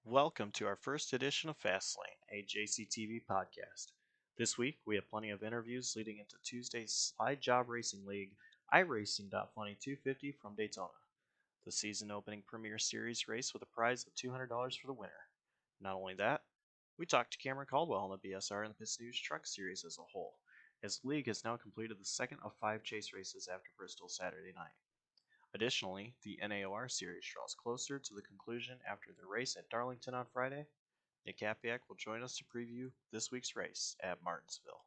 Welcome to our first edition of Fastlane, a JCTV podcast. This week, we have plenty of interviews leading into Tuesday's Slide Job Racing League iRacing.Funny 250 from Daytona, the season opening Premier Series race with a prize of $200 for the winner. Not only that, we talked to Cameron Caldwell on the BSR and the Pits News Truck Series as a whole, as the league has now completed the second of 5 chase races after Bristol Saturday night. Additionally, the NAOR series draws closer to the conclusion after the race at Darlington on Friday. Nick Hapiak will join us to preview this week's race at Martinsville.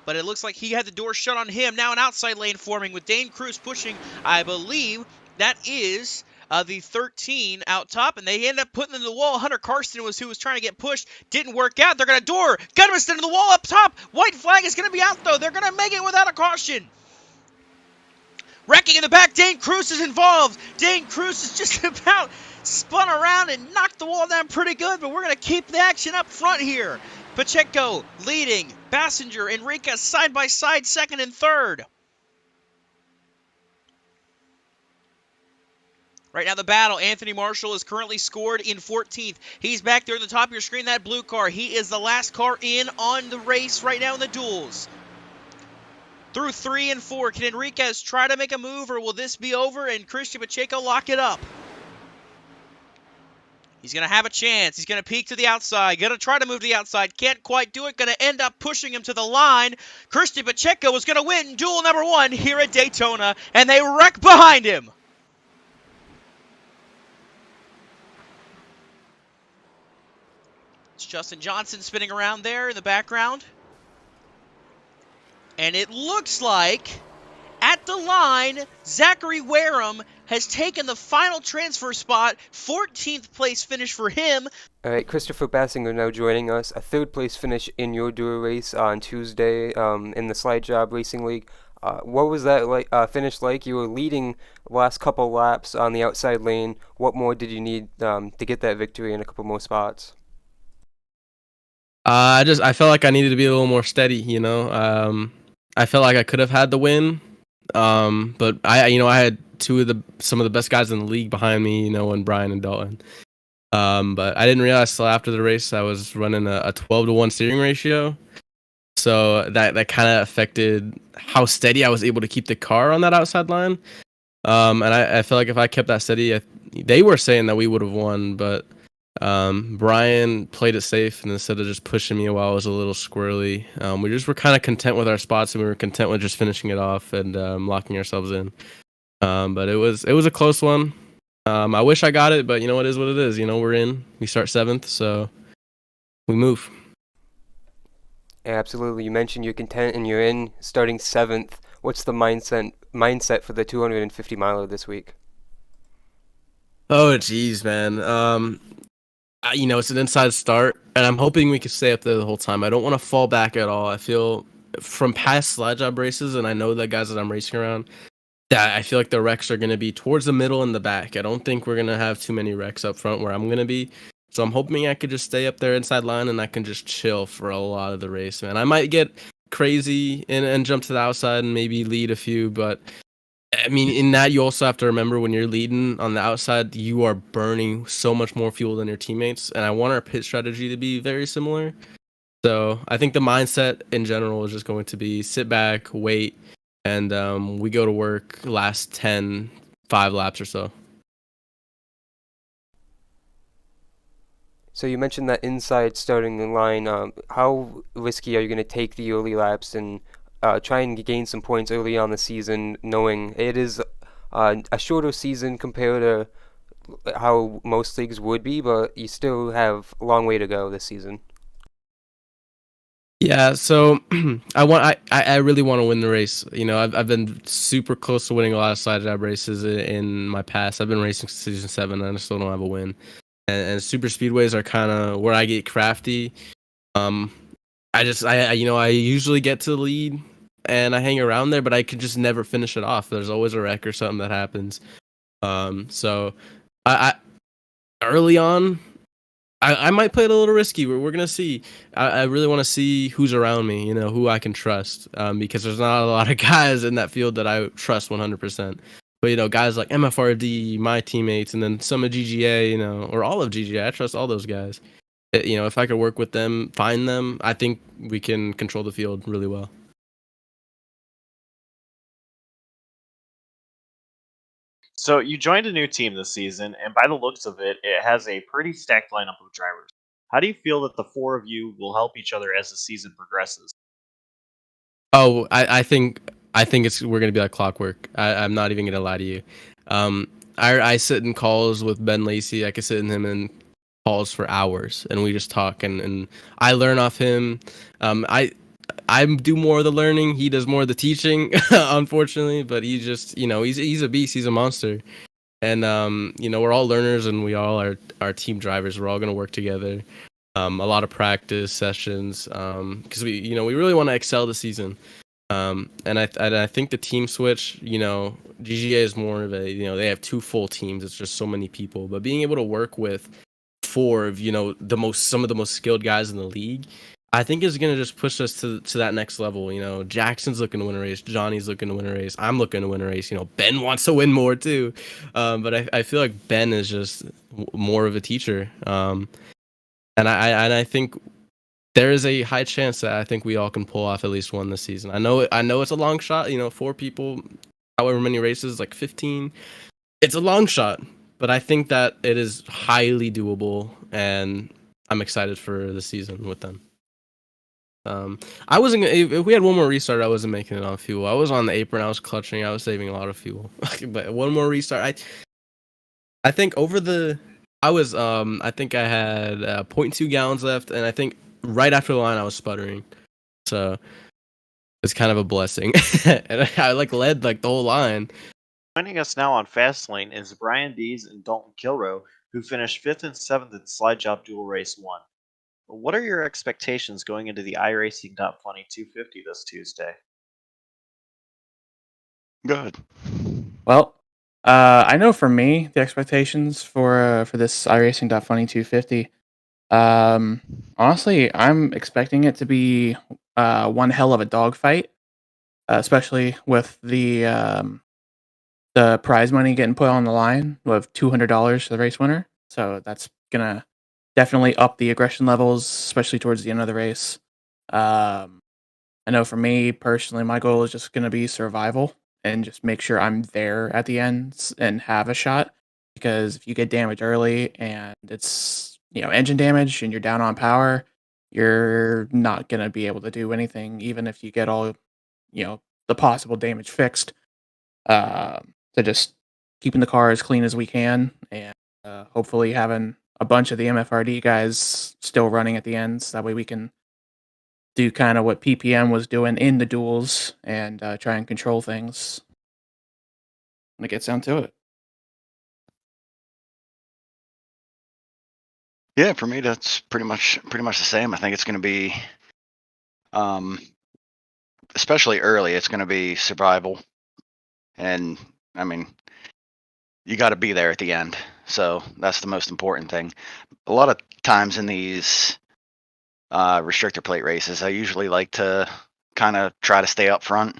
But it looks like he had the door shut on him. Now an outside lane forming with Dane Cruz pushing, I believe that is the 13 out top, and they end up putting into the wall. Hunter Karsten was who was trying to get pushed. Didn't work out. They're going to door. Gunniston into the wall up top. White flag is going to be out, though. They're going to make it without a caution. Wrecking in the back, Dane Cruz is involved. Dane Cruz is just about spun around and knocked the wall down pretty good, but we're going to keep the action up front here. Pacheco leading, Basinger, Enriquez side by side, second and third. Right now the battle, Anthony Marshall is currently scored in 14th. He's back there at the top of your screen, that blue car. He is the last car in on the race right now in the duels. Through 3 and 4, can Enriquez try to make a move, or will this be over and Christian Pacheco lock it up? He's going to have a chance. He's going to peek to the outside. Going to try to move to the outside. Can't quite do it. Going to end up pushing him to the line. Christian Pacheco is going to win duel number 1 here at Daytona, and they wreck behind him. It's Justin Johnson spinning around there in the background. And it looks like, at the line, Zachary Wareham has taken the final transfer spot. 14th place finish for him. All right, Christopher Basinger now joining us. A third place finish in your duel race on Tuesday in the Slide Job Racing League. What was that finish like? You were leading the last couple laps on the outside lane. What more did you need to get that victory in a couple more spots? I felt like I needed to be a little more steady, you know. I felt like I could have had the win, but I had some of the best guys in the league behind me, you know, in Bryan and Dalton. But I didn't realize till after the race I was running a 12-to-1 steering ratio, so that kind of affected how steady I was able to keep the car on that outside line. And I feel like if I kept that steady, they were saying that we would have won, but Bryan played it safe, and instead of just pushing me while I was a little squirrely, we just were kind of content with our spots, and we were content with just finishing it off and locking ourselves in. But it was a close one. I wish I got it, but you know, it is what it is. You know, we're in. We start 7th, so we move. Absolutely. You mentioned you're content and you're in, starting 7th. What's the mindset for the 250 miler this week? Oh, geez, man. You know, it's an inside start, and I'm hoping we can stay up there the whole time. I don't want to fall back at all. I feel from past slide job races, and I know the guys that I'm racing around, that I feel like the wrecks are going to be towards the middle and the back. I don't think we're going to have too many wrecks up front where I'm going to be. So I'm hoping I could just stay up there inside line, and I can just chill for a lot of the race, man. I might get crazy and jump to the outside and maybe lead a few, but I mean, in that, you also have to remember when you're leading on the outside, you are burning so much more fuel than your teammates. And I want our pit strategy to be very similar. So I think the mindset in general is just going to be sit back, wait, and we go to work last 5 laps or so. So you mentioned that inside starting line. How risky are you going to take the early laps and try and gain some points early on the season, knowing it is a shorter season compared to how most leagues would be, but you still have a long way to go this season? Yeah, so I really want to win the race. You know, I've been super close to winning a lot of slide job races in my past. I've been racing since season 7, and I still don't have a win. And super speedways are kind of where I get crafty. I usually get to the lead and I hang around there, but I can just never finish it off. There's always a wreck or something that happens. So I early on, I might play it a little risky. We're gonna see. I really want to see who's around me, you know, who I can trust, because there's not a lot of guys in that field that I trust 100%. But guys like MFRD, my teammates, and then some of GGA, or all of GGA. I trust all those guys. If I could work with them, find them, I think we can control the field really well. So you joined a new team this season, and by the looks of it, it has a pretty stacked lineup of drivers. How do you feel that the four of you will help each other as the season progresses? Oh, I think we're gonna be like clockwork. I'm not even gonna lie to you. I sit in calls with Ben Lacey. I could sit in him in calls for hours, and we just talk, and I learn off him. I do more of the learning. He does more of the teaching, unfortunately. But he just, he's a beast. He's a monster. And we're all learners, and we all are team drivers. We're all gonna work together. A lot of practice sessions, because we really want to excel this season. And I think the team switch, GGA is more of a, they have 2 full teams. It's just so many people. But being able to work with 4 of, some of the most skilled guys in the league, I think is going to just push us to that next level. Jackson's looking to win a race. Johnny's looking to win a race. I'm looking to win a race. Ben wants to win more too. But I feel like Ben is just more of a teacher. And I think there is a high chance that I think we all can pull off at least one this season. I know it's a long shot. 4 people, however many races, like 15. It's a long shot, but I think that it is highly doable, and I'm excited for the season with them. I wasn't. If we had one more restart, I wasn't making it on fuel. I was on the apron. I was clutching. I was saving a lot of fuel. But one more restart, I think over the. I was. I think I had 0.2 gallons left, and I think right after the line I was sputtering. So it's kind of a blessing, and I led the whole line. Joining us now on Fastlane is Bryan, Dees, and Dalton Kilroe, who finished 5th and 7th at Slide Job Duel Race 1. What are your expectations going into the iRacing.Funny 250 this Tuesday? Good. Well, I know for me, the expectations for this iRacing.Funny 250, honestly, I'm expecting it to be one hell of a dogfight, especially with the prize money getting put on the line with $200 for the race winner. So that's gonna definitely up the aggression levels, especially towards the end of the race. I know for me personally, my goal is just gonna be survival and just make sure I'm there at the end and have a shot. Because if you get damage early and it's engine damage and you're down on power, you're not gonna be able to do anything, even if you get all the possible damage fixed. So just keeping the car as clean as we can, and hopefully having a bunch of the MFRD guys still running at the end, so that way we can do kind of what PPM was doing in the duels and try and control things when it gets down to it. Yeah, for me that's pretty much the same. I think it's going to be, especially early, it's going to be survival, and I mean, you got to be there at the end. So that's the most important thing. A lot of times in these restrictor plate races, I usually like to kind of try to stay up front.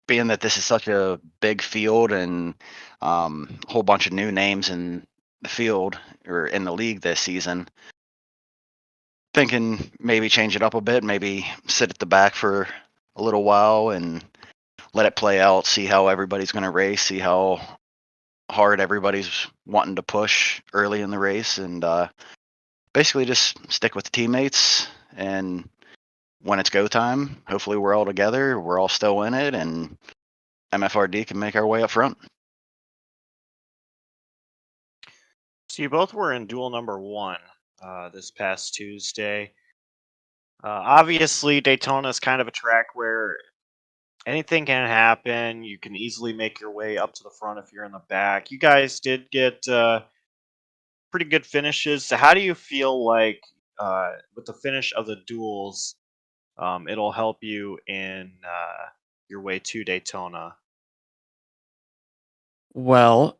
Being that this is such a big field and a whole bunch of new names in the field or in the league this season, thinking maybe change it up a bit, maybe sit at the back for a little while and let it play out, see how everybody's going to race, see how hard everybody's wanting to push early in the race, and basically just stick with the teammates. And when it's go time, hopefully we're all together, we're all still in it, and MFRD can make our way up front. So you both were in duel number 1 this past Tuesday. Obviously, Daytona is kind of a track where anything can happen. You can easily make your way up to the front if you're in the back. You guys did get pretty good finishes. So how do you feel like with the finish of the duels, it'll help you in your way to Daytona? Well,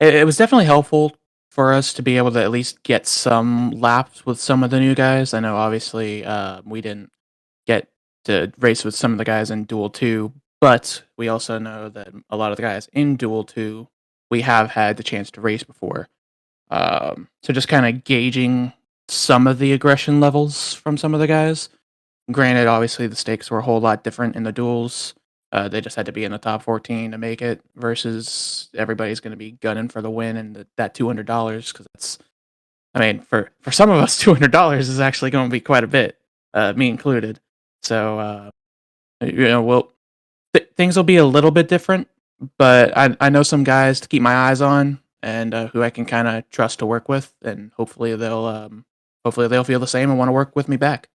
it was definitely helpful for us to be able to at least get some laps with some of the new guys. I know obviously we didn't get to race with some of the guys in Duel 2, but we also know that a lot of the guys in Duel 2 we have had the chance to race before. So just kind of gauging some of the aggression levels from some of the guys. Granted, obviously the stakes were a whole lot different in the duels. They just had to be in the top 14 to make it, versus everybody's going to be gunning for the win and that $200, because that's, I mean, for some of us, $200 is actually going to be quite a bit, me included. So things will be a little bit different, but I know some guys to keep my eyes on, and who I can kind of trust to work with, and hopefully they'll feel the same and want to work with me back.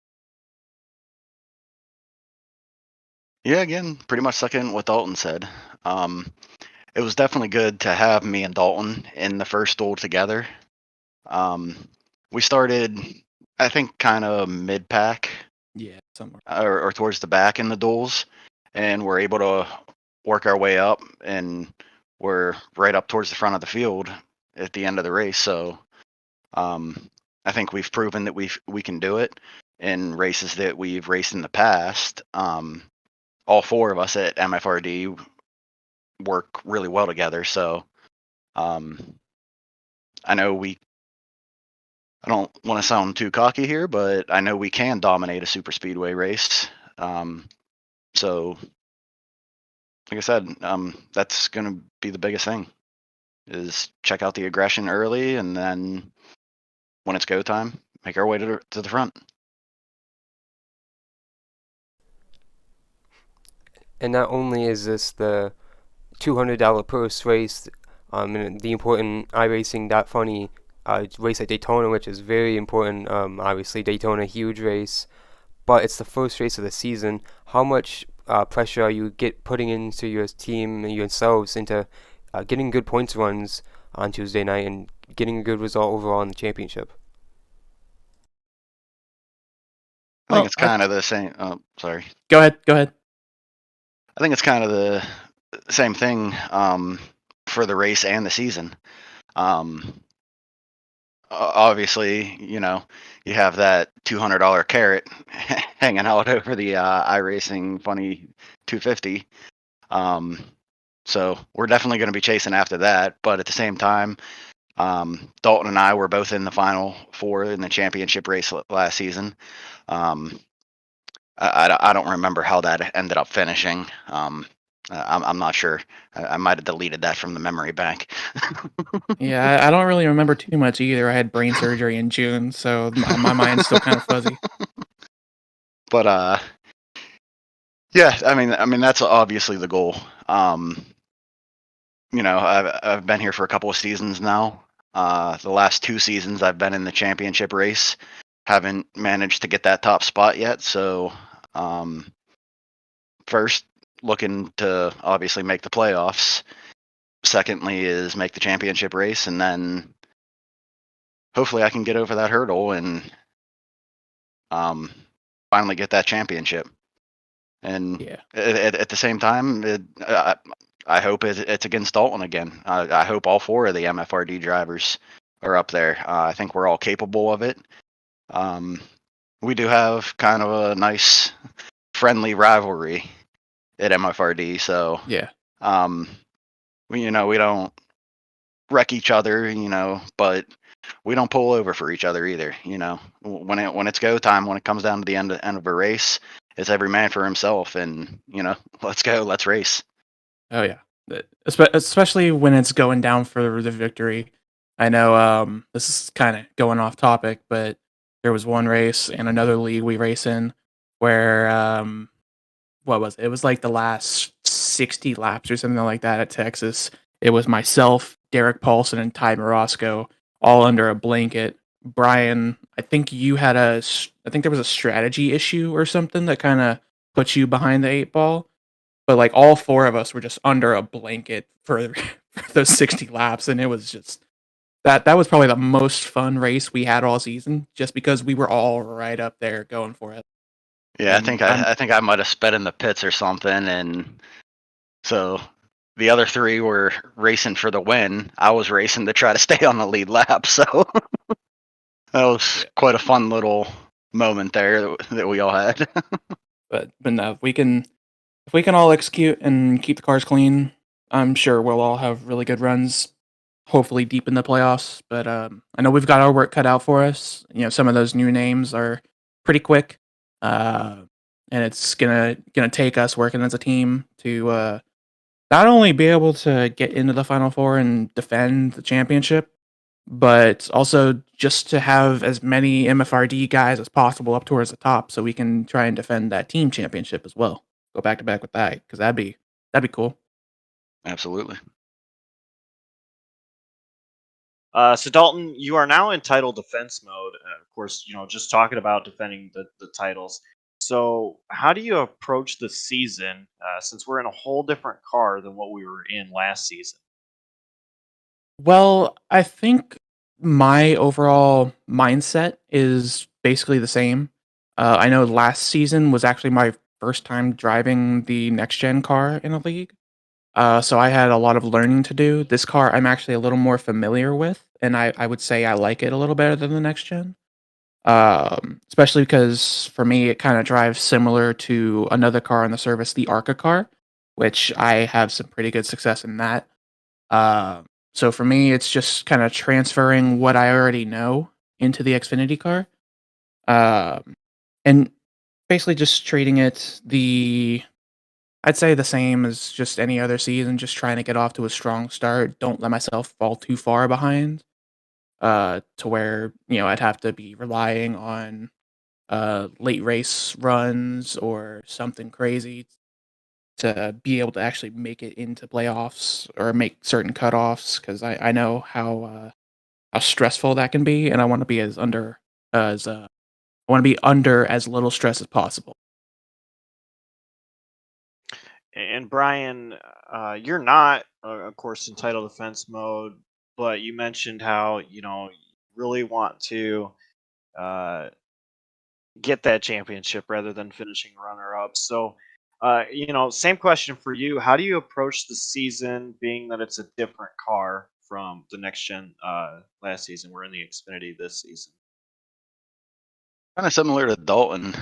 Yeah, again, pretty much second what Dalton said. It was definitely good to have me and Dalton in the first duel together. We started, I think, kind of mid-pack. Yeah, somewhere. Or towards the back in the duels, and we're able to work our way up, and we're right up towards the front of the field at the end of the race. So I think we've proven that we can do it in races that we've raced in the past. All four of us at MFRD work really well together. So I know I don't want to sound too cocky here, but I know we can dominate a super speedway race. So like I said, that's going to be the biggest thing, is check out the aggression early, and then when it's go time, make our way to the front. And not only is this the $200 purse race, and the important iRacing.Funny race at Daytona, which is very important. Obviously, Daytona, huge race, but it's the first race of the season. How much pressure are you putting into your team and yourselves into getting good points runs on Tuesday night and getting a good result overall in the championship? I think it's kind of the same. Sorry. Go ahead. I think it's kind of the same thing for the race and the season. Obviously, you have that $200 carrot hanging out over the iRacing.Funny 250. So we're definitely going to be chasing after that. But at the same time, Dalton and I were both in the final four in the championship race last season. I don't remember how that ended up finishing. I'm not sure. I might have deleted that from the memory bank. Yeah, I don't really remember too much either. I had brain surgery in June, so my mind's still kind of fuzzy. But yeah, I mean that's obviously the goal. I've been here for a couple of seasons now. The last 2 seasons I've been in the championship race. Haven't managed to get that top spot yet. So first, looking to obviously make the playoffs. Secondly is make the championship race, and then hopefully I can get over that hurdle and finally get that championship. And Yeah. at the same time, I hope it's against Dalton again. I hope all 4 of the MFRD drivers are up there. I think we're all capable of it. We do have kind of a nice friendly rivalry at MFRD, so Yeah. we don't wreck each other, but we don't pull over for each other either. When it's go time, when it comes down to the end of a race, it's every man for himself, and let's go, let's race. Oh yeah, especially when it's going down for the victory. I know this is kind of going off topic, but there was one race in another league we race in where what was it? It was like the last 60 laps or something like that at Texas. It was myself, Derek Paulson, and Ty Morosco all under a blanket. Bryan, I think there was a strategy issue or something that kind of put you behind the 8 ball. But like all 4 of us were just under a blanket for those 60 laps, and it was just that was probably the most fun race we had all season, just because we were all right up there going for it. Yeah, And I think I might have sped in the pits or something, and so the other 3 were racing for the win. I was racing to try to stay on the lead lap, so that was quite a fun little moment there that we all had. But no, if we can all execute and keep the cars clean, I'm sure we'll all have really good runs. Hopefully deep in the playoffs. But I know we've got our work cut out for us. Some of those new names are pretty quick, and it's gonna take us working as a team to not only be able to get into the Final Four and defend the championship, but also just to have as many MFRD guys as possible up towards the top, so we can try and defend that team championship as well. Go back to back with that, because that'd be cool. Absolutely. So Dalton, you are now in title defense mode. Of course, just talking about defending the titles. So how do you approach the season since we're in a whole different car than what we were in last season? Well, I think my overall mindset is basically the same. I know last season was actually my first time driving the next gen car in a league. So I had a lot of learning to do. This car I'm actually a little more familiar with, and I would say I like it a little better than the next gen. Especially because for me it kind of drives similar to another car on the service, the Arca car, which I have some pretty good success in that. Uh, so for me, it's just kind of transferring what I already know into the Xfinity car, and basically just treating it I'd say the same as just any other season, just trying to get off to a strong start. Don't let myself fall too far behind, to where I'd have to be relying on late race runs or something crazy to be able to actually make it into playoffs or make certain cutoffs, because I know how stressful that can be, and I want to be under as little stress as possible. And Brian, you're not, of course, in title defense mode, but you mentioned how you really want to uh, get that championship rather than finishing runner up. So, same question for you. How do you approach the season, being that it's a different car from the next gen last season? We're in the Xfinity this season. Kind of similar to Dalton.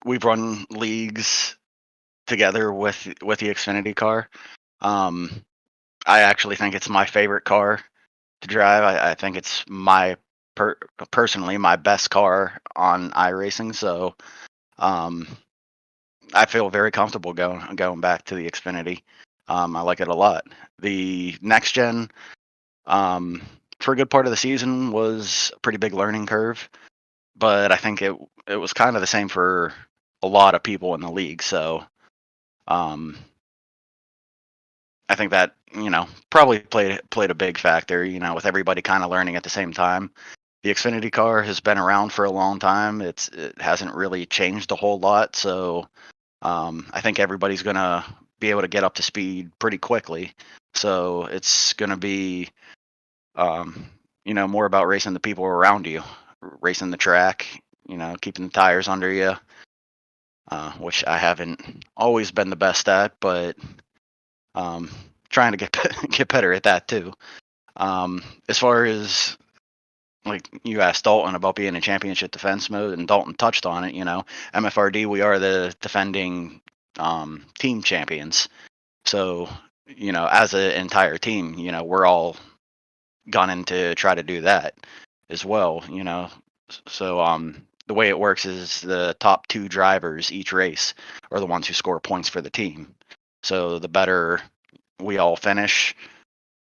We've run leagues together with the Xfinity car. I actually think it's my favorite car to drive. I think it's personally my best car on iRacing. So I feel very comfortable going back to the Xfinity. I like it a lot. The next gen, for a good part of the season, was a pretty big learning curve, but I think it was kind of the same for a lot of people in the league. So I think that probably played a big factor. With everybody kind of learning at the same time. The Xfinity car has been around for a long time. It hasn't really changed a whole lot. So I think everybody's gonna be able to get up to speed pretty quickly. So it's gonna be more about racing the people around you, racing the track. Keeping the tires under you, which I haven't always been the best at, but trying to get better at that too. As far as like you asked Dalton about being in championship defense mode, and Dalton touched on it. MFRD, we are the defending team champions. So as an entire team, we're all gunning to try to do that as well. So the way it works is the top 2 drivers each race are the ones who score points for the team. So the better we all finish,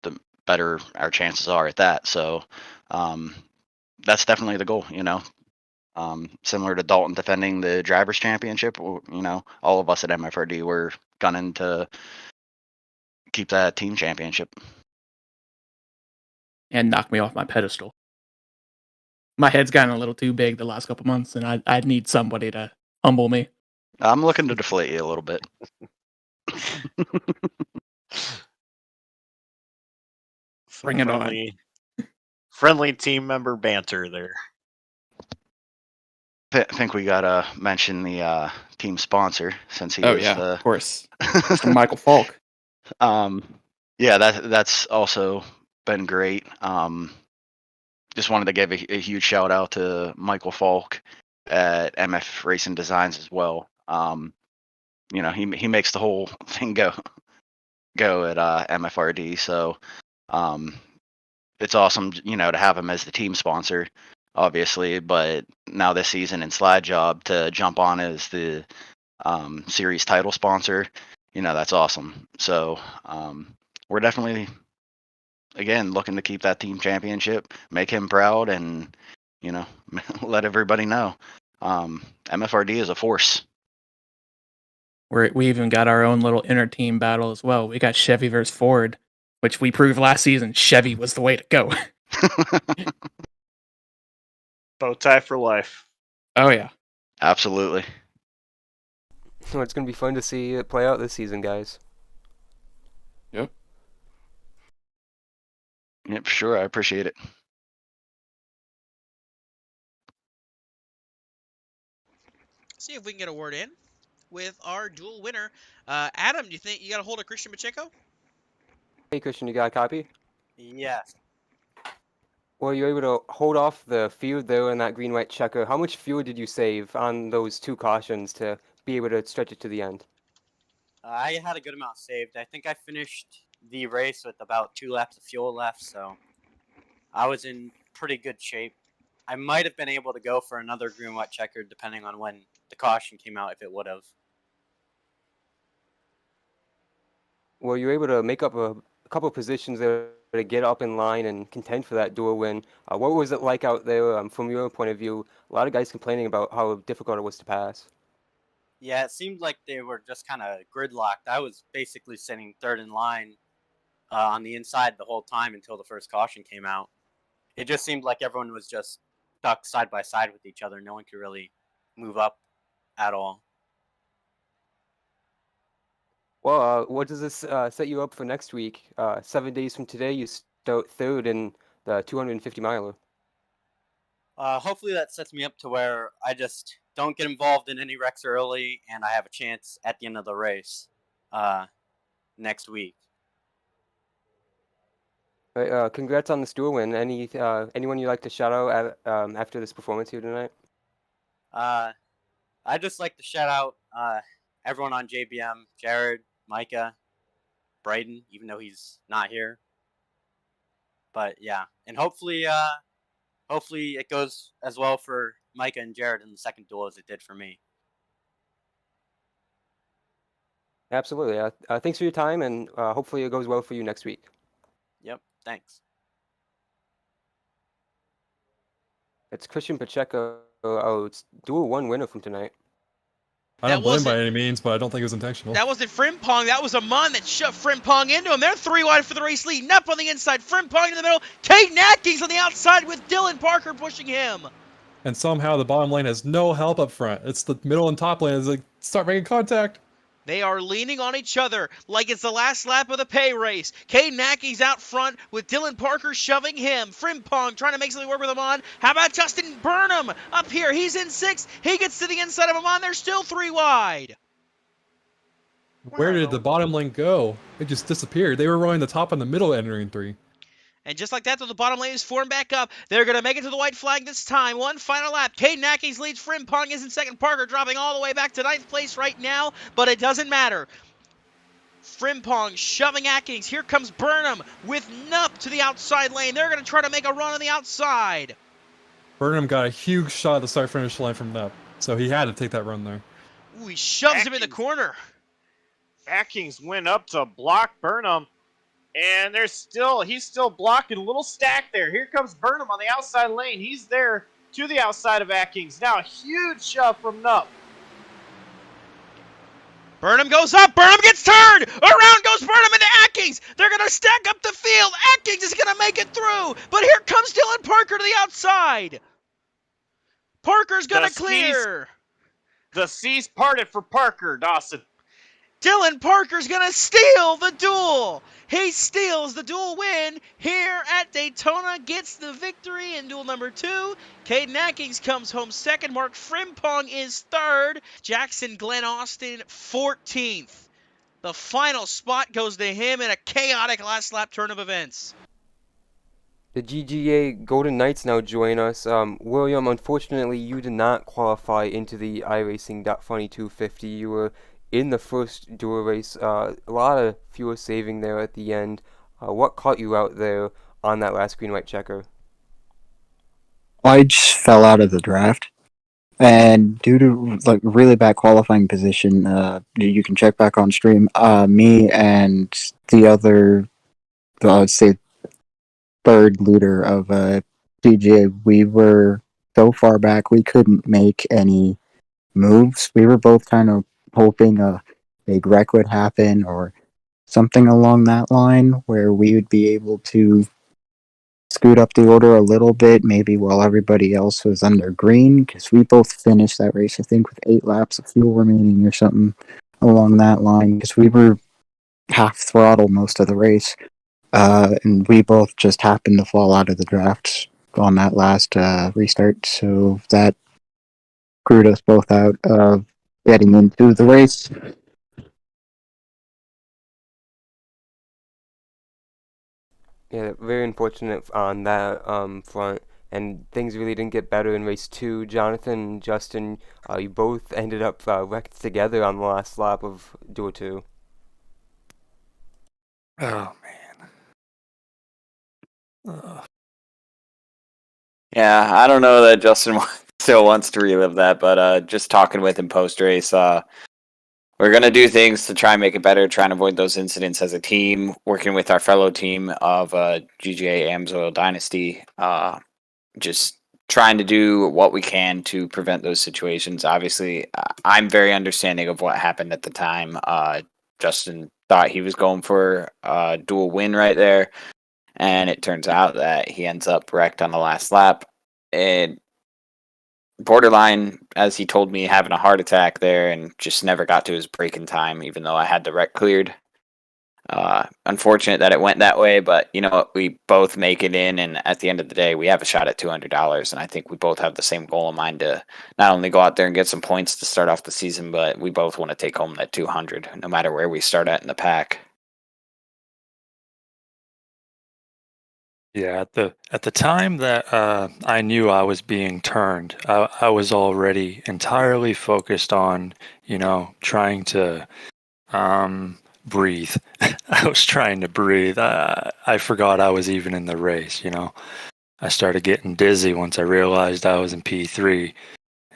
the better our chances are at that. So that's definitely the goal. Similar to Dalton defending the drivers' championship. All of us at MFRD were gunning to keep that team championship. And knock me off my pedestal. My head's gotten a little too big the last couple months, and I need somebody to humble me. I'm looking to deflate you a little bit. Bring it on. Friendly team member banter there. I think we gotta mention the team sponsor, since he is of course, Mr. Michael Falk. Yeah, that's also been great. Just wanted to give a huge shout out to Michael Falk at MF Racing Designs as well. He makes the whole thing go at MFRD. So it's awesome, to have him as the team sponsor, obviously. But now this season in Slide Job to jump on as the series title sponsor, that's awesome. So we're definitely, again, looking to keep that team championship, make him proud, and let everybody know MFRD is a force. We even got our own little inter-team battle as well. We got Chevy versus Ford, which we proved last season Chevy was the way to go. Bow tie for life. Oh, yeah. Absolutely. Well, it's going to be fun to see it play out this season, guys. Yep. Yep, sure. I appreciate it. See if we can get a word in with our duel winner. Adam, do you think you got a hold of Christian Pacheco? Hey, Christian, you got a copy? Yes. Well, you're able to hold off the field there in that green-white checker. How much fuel did you save on those 2 cautions to be able to stretch it to the end? I had a good amount saved. I think I finished the race with about 2 laps of fuel left, so I was in pretty good shape. I might have been able to go for another green white checker depending on when the caution came out, if it would have. Well, you were able to make up a couple of positions there to get up in line and contend for that duel win. What was it like out there from your point of view? A lot of guys complaining about how difficult it was to pass. Yeah, it seemed like they were just kind of gridlocked. I was basically sitting third in line on the inside the whole time until the first caution came out. It just seemed like everyone was just stuck side by side with each other. No one could really move up at all. Well, what does this set you up for next week? 7 days from today, you start third in the 250 miler. Hopefully that sets me up to where I just don't get involved in any wrecks early, and I have a chance at the end of the race next week. Congrats on this duel win. Anyone you'd like to shout out after this performance here tonight? I'd just like to shout out everyone on JBM, Jared, Micah, Brayden, even though he's not here. But yeah, and hopefully it goes as well for Micah and Jared in the second duel as it did for me. Absolutely. Thanks for your time, and hopefully it goes well for you next week. Yep, thanks. It's Christian Pacheco. It's duel 1 winner from tonight. I don't blame him by any means, but I don't think it was intentional. That wasn't Frimpong. That was Amon that shoved Frimpong into him. They're 3 wide for the race, leading up on the inside. Frimpong in the middle. Kate Atkins on the outside with Dylan Parker pushing him. And somehow the bottom lane has no help up front. It's the middle and top lane. It's like, start making contact. They are leaning on each other like it's the last lap of the pay race. Caden Atkins out front with Dylan Parker shoving him. Frimpong trying to make something work with him on. How about Justin Burnham up here? He's in 6th. He gets to the inside of him on. They're still 3 wide. Where did the bottom lane go? It just disappeared. They were running the top and the middle entering 3. And just like that, though, the bottom lane is formed back up. They're going to make it to the white flag this time. One final lap. Caden Atkins leads. Frimpong is in 2nd. Parker dropping all the way back to 9th place right now, but it doesn't matter. Frimpong shoving Atkins. Here comes Burnham with Nup to the outside lane. They're going to try to make a run on the outside. Burnham got a huge shot at the start-finish line from Nup, so he had to take that run there. Ooh, he shoves him in the corner. Atkins went up to block Burnham. And he's still blocking. A little stack there. Here comes Burnham on the outside lane. He's there to the outside of Atkins. Now a huge shove from Nup. Burnham goes up. Burnham gets turned. Around goes Burnham into Atkins. They're going to stack up the field. Atkins is going to make it through. But here comes Dylan Parker to the outside. Parker's going to clear. The seas parted for Parker, Dawson. Dylan Parker's going to steal the duel. He steals the duel win here at Daytona, gets the victory in duel number 2. Caden Atkins comes home 2nd. Mark Frimpong is 3rd. Jaxon Glenn Austin 14th. The final spot goes to him in a chaotic last lap turn of events. The GGA Golden Knights now join us. William, unfortunately, you did not qualify into the iRacing.Funny 250. You were in the first Duel race. A lot of fuel saving there at the end. What caught you out there on that last green-white checker? I just fell out of the draft. And due to like really bad qualifying position, you can check back on stream. Me and the other, I'd say, third looter of PGA, we were so far back we couldn't make any moves. We were both kind of hoping a big wreck would happen or something along that line where we would be able to scoot up the order a little bit, maybe while everybody else was under green, because we both finished that race, I think, with 8 laps of fuel remaining or something along that line, because we were half throttle most of the race. And we both just happened to fall out of the draft on that last restart, so that screwed us both out of getting into the race. Yeah, very unfortunate on that front, and things really didn't get better in race 2. Johnathan and Justin, you both ended up wrecked together on the last lap of Duel 2. Oh man. Yeah, I don't know that Justin still wants to relive that, but just talking with him post race, we're gonna do things to try and make it better, try and avoid those incidents as a team. Working with our fellow team of GGA Amsoil Dynasty, just trying to do what we can to prevent those situations. Obviously, I'm very understanding of what happened at the time. Justin thought he was going for a dual win right there, and it turns out that he ends up wrecked on the last lap. And borderline, as he told me, having a heart attack there and just never got to his break in time, even though I had the wreck cleared. Unfortunate that it went that way, but you know what? We both make it in, and at the end of the day, we have a shot at $200, and I think we both have the same goal in mind to not only go out there and get some points to start off the season, but we both want to take home that 200, no matter where we start at in the pack. Yeah, at the time that I knew I was being turned, I was already entirely focused on, trying to breathe. I was trying to breathe. I forgot I was even in the race, I started getting dizzy once I realized I was in P3.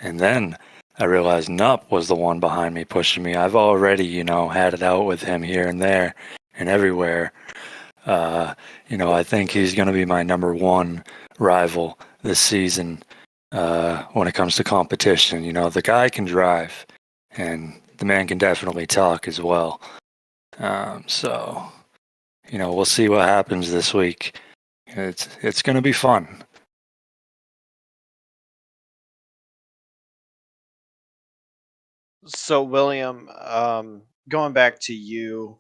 And then I realized Nup was the one behind me pushing me. I've already, had it out with him here and there and everywhere. I think he's going to be my number one rival this season when it comes to competition. The guy can drive, and the man can definitely talk as well. So, we'll see what happens this week. It's going to be fun. So, William, going back to you,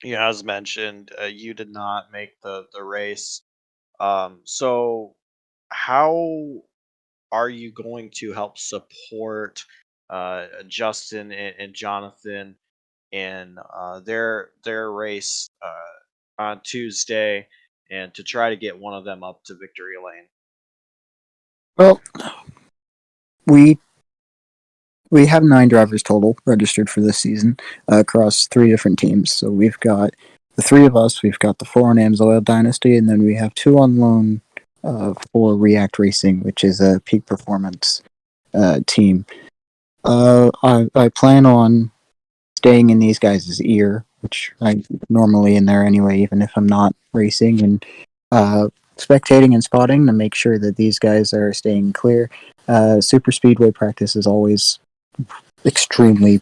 as mentioned, you did not make the race. So, how are you going to help support Justin and Johnathan in their race on Tuesday, and to try to get one of them up to victory lane? Well, we have 9 drivers total registered for this season across 3 different teams. So we've got the 3 of us, we've got the 4 on Amsoil Dynasty, and then we have 2 on loan for React Racing, which is a peak performance team. I plan on staying in these guys' ear, which I'm normally in there anyway, even if I'm not racing, and spectating and spotting to make sure that these guys are staying clear. Super speedway practice is always extremely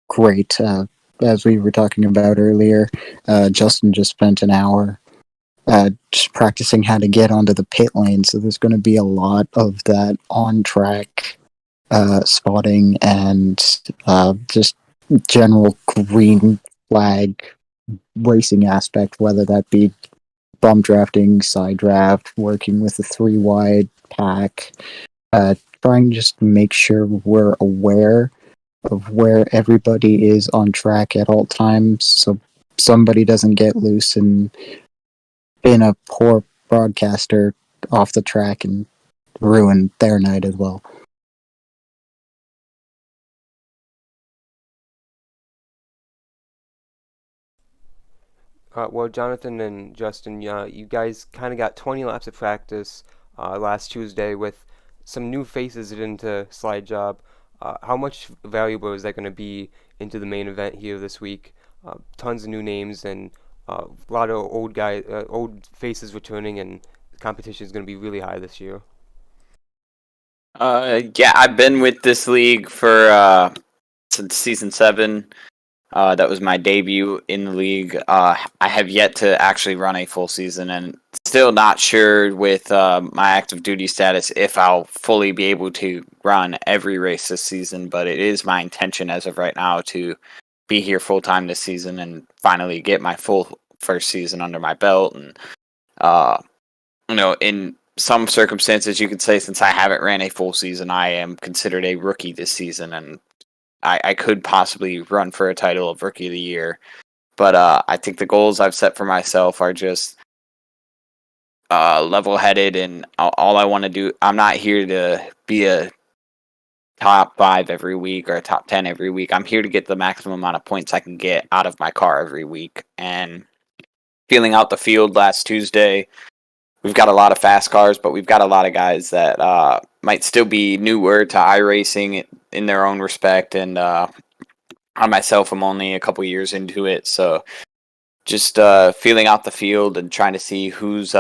great. As we were talking about earlier, Justin just spent an hour just practicing how to get onto the pit lane, so there's going to be a lot of that on-track spotting and just general green flag racing aspect, whether that be bump drafting, side draft, working with a 3-wide pack, trying just to make sure we're aware of where everybody is on track at all times, so somebody doesn't get loose and being a poor broadcaster off the track and ruin their night as well. Well, Jonathan and Justin, you guys kind of got 20 laps of practice last Tuesday with some new faces into Slide Job. How much valuable is that going to be into the main event here this week? Tons of new names and a lot of old faces returning, and the competition is going to be really high this year. Yeah, I've been with this league for since season 7. That was my debut in the league. I have yet to actually run a full season, and still not sure with my active duty status if I'll fully be able to run every race this season. But it is my intention as of right now to be here full time this season and finally get my full first season under my belt. And in some circumstances, you could say since I haven't ran a full season, I am considered a rookie this season, and I could possibly run for a title of Rookie of the Year. But I think the goals I've set for myself are just level-headed, and all I want to do, I'm not here to be a top 5 every week or a top 10 every week. I'm here to get the maximum amount of points I can get out of my car every week. And feeling out the field last Tuesday, we've got a lot of fast cars, but we've got a lot of guys that might still be newer to iRacing in their own respect. And I myself am only a couple years into it, so just feeling out the field and trying to see who's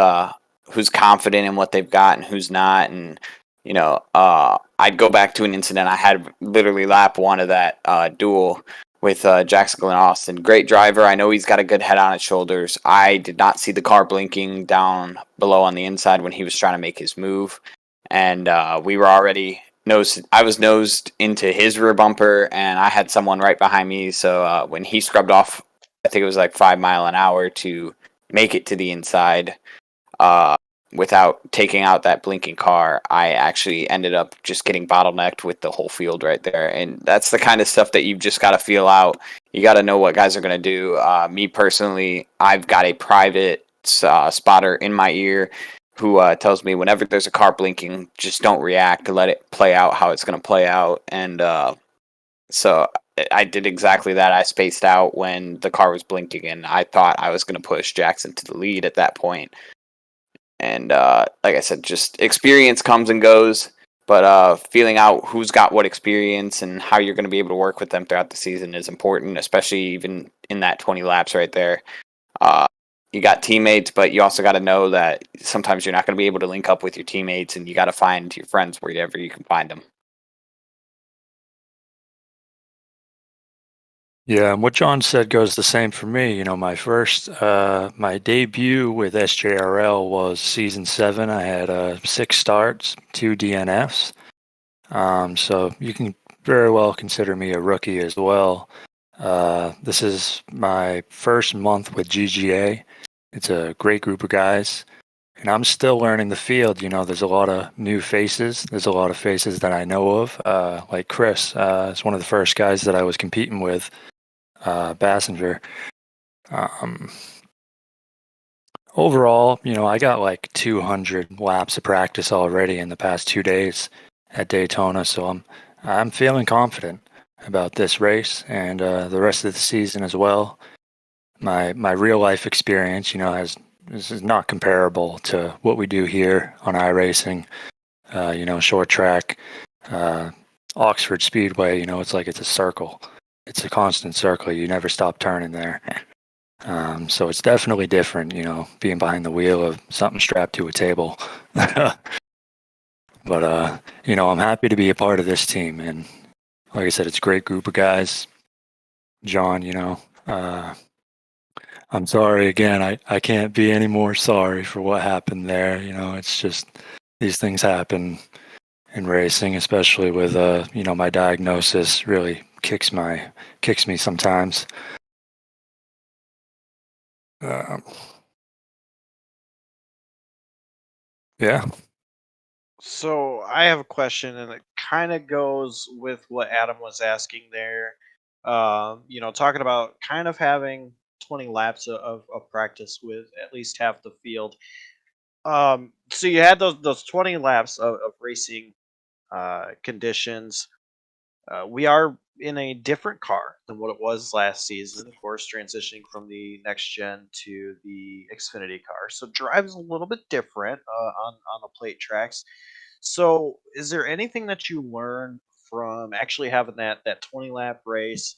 confident in what they've got and who's not. And I'd go back to an incident I had literally lap 1 of that duel with Jaxon and Austin. Great driver. I know he's got a good head on his shoulders. I did not see the car blinking down below on the inside when he was trying to make his move. And we were already I was nosed into his rear bumper, and I had someone right behind me. So when he scrubbed off, I think it was like 5 miles an hour to make it to the inside, without taking out that blinking car, I actually ended up just getting bottlenecked with the whole field right there. And that's the kind of stuff that you've just got to feel out. You got to know what guys are going to do. Me personally, I've got a private spotter in my ear who tells me whenever there's a car blinking, just don't react, let it play out how it's going to play out. And so I did exactly that. I spaced out when the car was blinking, and I thought I was going to push Jaxon to the lead at that point. And like I said, just experience comes and goes, but feeling out who's got what experience and how you're going to be able to work with them throughout the season is important, especially even in that 20 laps right there. You got teammates, but you also got to know that sometimes you're not going to be able to link up with your teammates, and you got to find your friends wherever you can find them. Yeah, and what John said goes the same for me. My debut with SJRL was season 7. I had 6 starts, 2 DNFs. So you can very well consider me a rookie as well. This is my first month with GGA. It's a great group of guys, and I'm still learning the field. There's a lot of new faces. There's a lot of faces that I know of, like Chris. Is one of the first guys that I was competing with. Basinger. Overall, I got like 200 laps of practice already in the past 2 days at Daytona, so I'm feeling confident about this race and the rest of the season as well. My real life experience, this is not comparable to what we do here on iRacing. Short track, Oxford Speedway. It's like it's a circle. It's a constant circle. You never stop turning there. So it's definitely different, being behind the wheel of something strapped to a table. But, I'm happy to be a part of this team. And like I said, it's a great group of guys. John, I'm sorry again. I can't be any more sorry for what happened there. It's just these things happen in racing, especially with, my diagnosis really kicks me sometimes. Yeah. So I have a question, and it kind of goes with what Adam was asking there. Talking about kind of having 20 laps of practice with at least half the field. So you had those 20 laps of racing conditions. We are in a different car than what it was last season, of course, transitioning from the next gen to the Xfinity car. So drive's a little bit different on the plate tracks. So is there anything that you learned from actually having that 20 lap race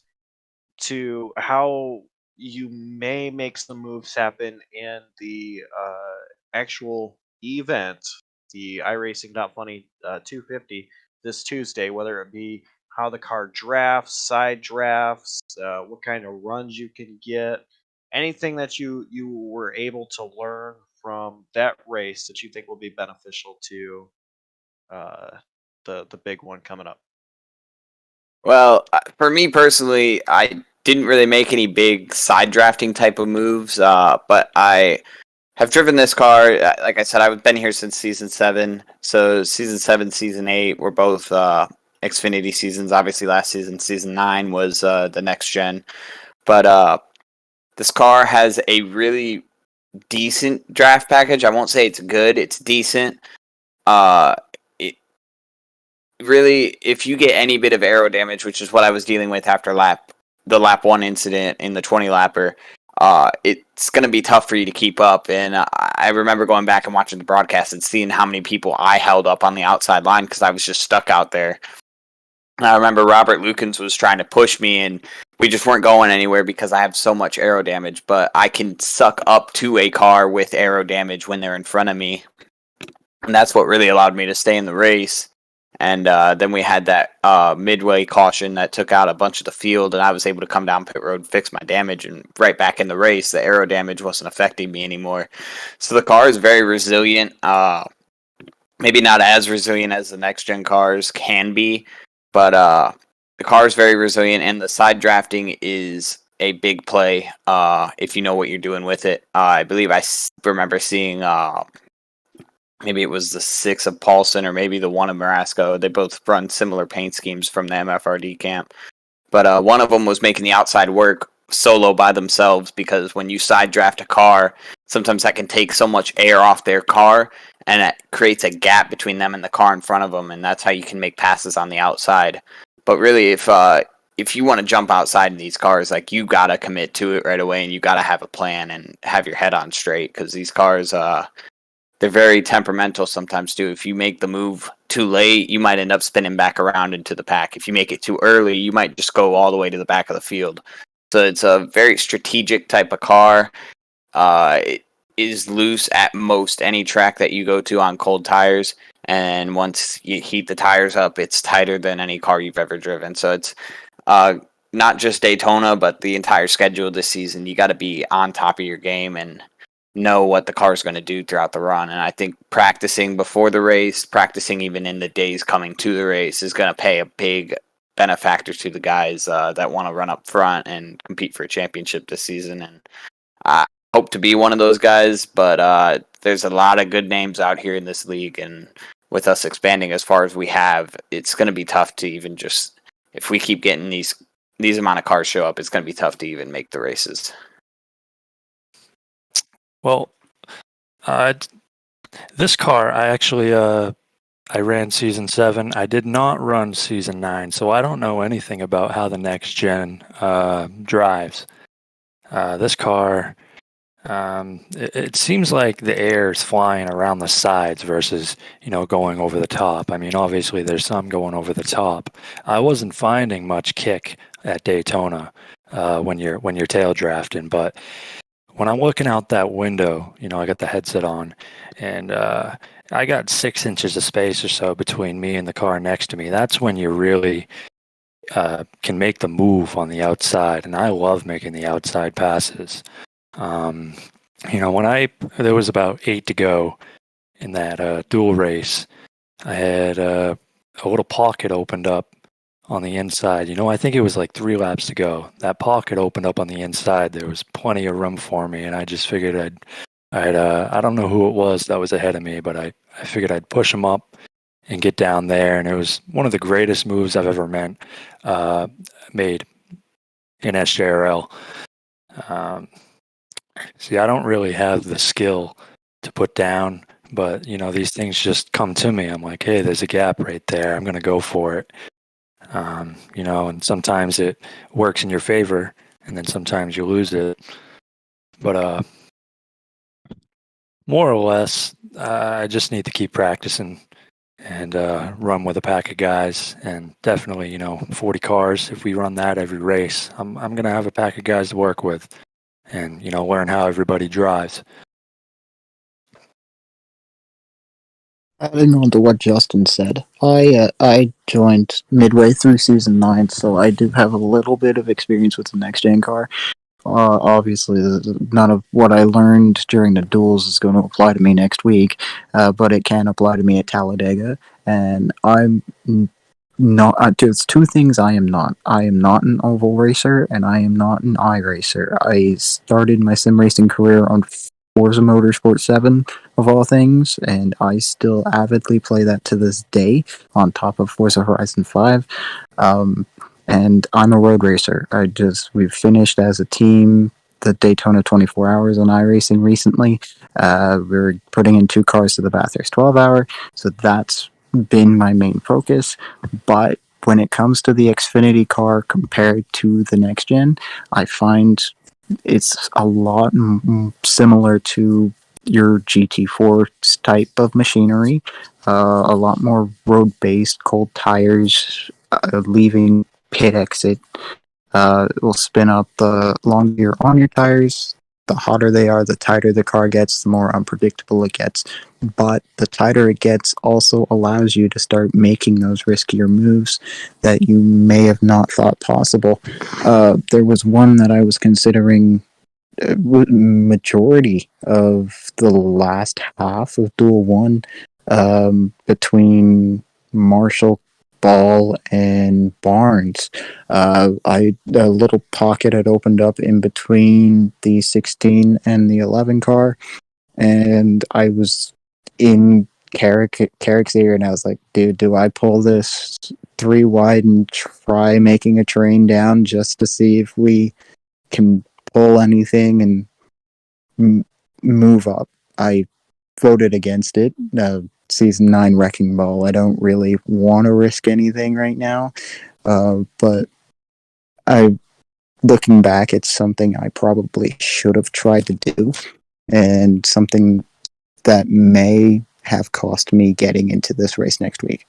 to how you may make some moves happen in the actual event, the iRacing.Funny 250 this Tuesday, whether it be how the car drafts, side drafts, what kind of runs you can get, anything that you were able to learn from that race that you think will be beneficial to uh, the big one coming up. Well, for me personally, I didn't really make any big side drafting type of moves, but I have driven this car. Like I said, I've been here since season 7. So season 7, season 8 were both Xfinity seasons. Obviously, last season 9 was the next gen. But this car has a really decent draft package. I won't say it's good. It's decent. It really, if you get any bit of aero damage, which is what I was dealing with after the lap 1 incident in the 20 lapper, it's going to be tough for you to keep up. And I remember going back and watching the broadcast and seeing how many people I held up on the outside line because I was just stuck out there. And I remember Robert Lukens was trying to push me, and we just weren't going anywhere because I have so much aero damage. But I can suck up to a car with aero damage when they're in front of me. And that's what really allowed me to stay in the race. And then we had that midway caution that took out a bunch of the field, and I was able to come down pit road, fix my damage, and right back in the race. The aero damage wasn't affecting me anymore. So the car is very resilient. Maybe not as resilient as the next gen cars can be, but the car is very resilient, and the side drafting is a big play if you know what you're doing with it. I believe I remember seeing maybe it was the 6 of Paulson or maybe the 1 of Marasco. They both run similar paint schemes from the MFRD camp. But one of them was making the outside work solo by themselves because when you side draft a car, sometimes that can take so much air off their car and it creates a gap between them and the car in front of them, and that's how you can make passes on the outside. But really, if you want to jump outside in these cars, like, you got to commit to it right away and you got to have a plan and have your head on straight because these cars, they're very temperamental sometimes too. If you make the move too late, you might end up spinning back around into the pack. If you make it too early, you might just go all the way to the back of the field. So it's a very strategic type of car. It is loose at most any track that you go to on cold tires. And once you heat the tires up, it's tighter than any car you've ever driven. So it's not just Daytona, but the entire schedule this season. You got to be on top of your game and know what the car is going to do throughout the run. And I think practicing before the race, practicing even in the days coming to the race is going to pay a big benefactor to the guys that want to run up front and compete for a championship this season. And I hope to be one of those guys, but there's a lot of good names out here in this league. And with us expanding as far as we have, it's going to be tough to even just, if we keep getting these amount of cars show up, it's going to be tough to even make the races. Well, this car, I actually I ran season 7. I did not run season 9, so I don't know anything about how the next gen drives. This car, it seems like the air is flying around the sides versus, going over the top. I mean, obviously there's some going over the top. I wasn't finding much kick at Daytona when you're tail drafting, but when I'm looking out that window, I got the headset on, and I got 6 inches of space or so between me and the car next to me. That's when you really can make the move on the outside, and I love making the outside passes. When there was about 8 to go in that duel race, I had a little pocket opened up on the inside. I think it was like 3 laps to go. That pocket opened up on the inside. There was plenty of room for me, and I just figured I don't know who it was that was ahead of me, but I figured I'd push him up and get down there, and it was one of the greatest moves I've ever made in SJRL. See, I don't really have the skill to put down, but you know, these things just come to me. I'm like, hey, there's a gap right there. I'm going to go for it. You know, and sometimes it works in your favor, and then sometimes you lose it. But more or less, I just need to keep practicing and run with a pack of guys, and definitely, you know, 40 cars. If we run that every race, I'm going to have a pack of guys to work with, and you know, learn how everybody drives. Adding on to what Justin said, I joined midway through season 9, so I do have a little bit of experience with the next gen car. Obviously, none of what I learned during the duels is going to apply to me next week, but it can apply to me at Talladega, and I'm not. There's two things I am not. I am not an oval racer, and I am not an iRacer. I started my sim racing career on Forza Motorsport 7, of all things, and I still avidly play that to this day, on top of Forza Horizon 5. And I'm a road racer. We finished as a team the Daytona 24 Hours on iRacing recently. We're putting in 2 cars to the Bathurst 12 Hour, so that's been my main focus. But when it comes to the Xfinity car compared to the next gen, I find it's a lot similar to your GT4 type of machinery. A lot more road based, cold tires, leaving pit exit. It will spin up the longer you're on your tires. The hotter they are, the tighter the car gets, the more unpredictable it gets. But the tighter it gets also allows you to start making those riskier moves that you may have not thought possible. There was one that I was considering majority of the last half of Duel 1, between Marshall, Ball, and Barnes. A little pocket had opened up in between the 16 and the 11 car, and I was in Carrick's ear, and I was like, dude, do I pull this 3 wide and try making a train down just to see if we can pull anything and move up? I voted against it. Season 9 Wrecking Ball. I don't really want to risk anything right now, but looking back, it's something I probably should have tried to do, and something that may have cost me getting into this race next week.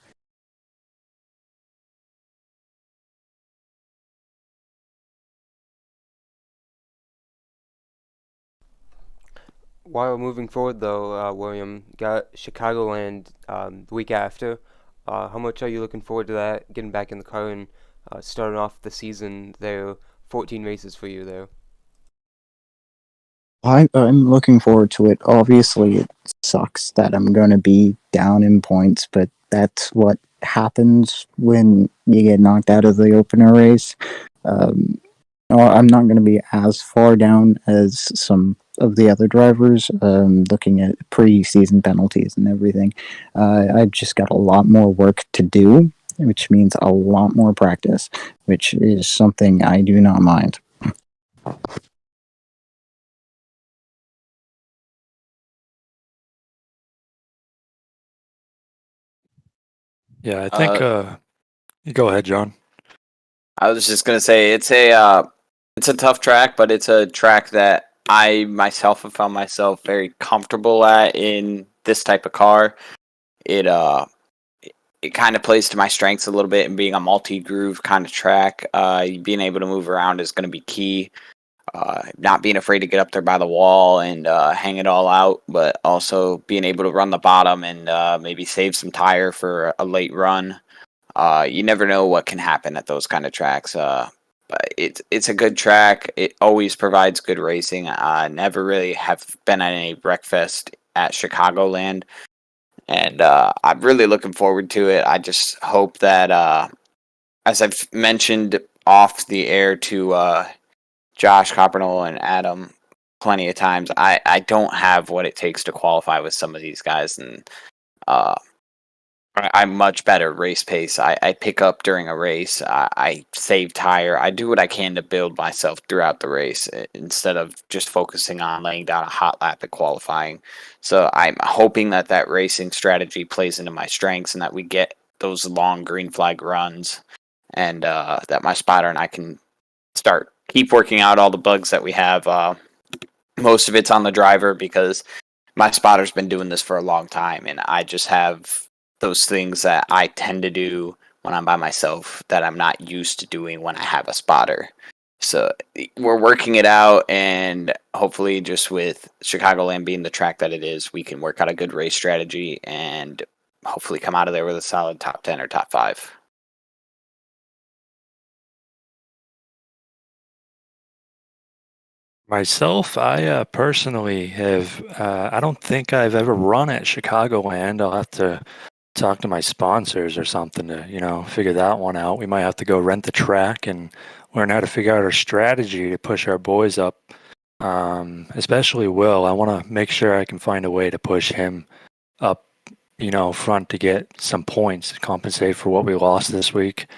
While moving forward, though, William, got Chicagoland the week after. How much are you looking forward to that? Getting back in the car and starting off the season there. 14 races for you there. I'm looking forward to it. Obviously, it sucks that I'm going to be down in points, but that's what happens when you get knocked out of the opener race. I'm not going to be as far down as some of the other drivers, looking at pre-season penalties and everything. I've just got a lot more work to do, which means a lot more practice, which is something I do not mind. Yeah, I think. Go ahead, John. I was just gonna say it's a tough track, but it's a track that I myself have found myself very comfortable at in this type of car. It kind of plays to my strengths a little bit, and being a multi-groove kind of track, being able to move around is going to be key. Not being afraid to get up there by the wall and hang it all out, but also being able to run the bottom and maybe save some tire for a late run. You never know what can happen at those kind of tracks. But it's a good track. It always provides good racing. I never really have been at any Wreckfest at Chicagoland, and I'm really looking forward to it. I just hope that, as I've mentioned off the air to Josh Coppernoll and Adam plenty of times, I don't have what it takes to qualify with some of these guys, and I'm much better at race pace. I pick up during a race. I save tire. I do what I can to build myself throughout the race instead of just focusing on laying down a hot lap at qualifying. So I'm hoping that that racing strategy plays into my strengths and that we get those long green flag runs, and that my spotter and I can keep working out all the bugs that we have. Most of it's on the driver because my spotter's been doing this for a long time, and I just have those things that I tend to do when I'm by myself that I'm not used to doing when I have a spotter. So we're working it out, and hopefully just with Chicagoland being the track that it is, we can work out a good race strategy and hopefully come out of there with a solid top 10 or top 5. Myself, I personally have, I don't think I've ever run at Chicagoland. I'll have to talk to my sponsors or something to, figure that one out. We might have to go rent the track and learn how to figure out our strategy to push our boys up. Especially Will. I want to make sure I can find a way to push him up, front to get some points to compensate for what we lost this week.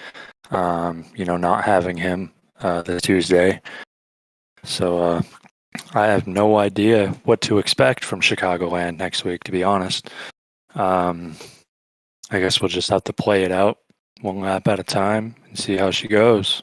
Not having him this Tuesday. So I have no idea what to expect from Chicagoland next week, to be honest. I guess we'll just have to play it out one lap at a time and see how she goes.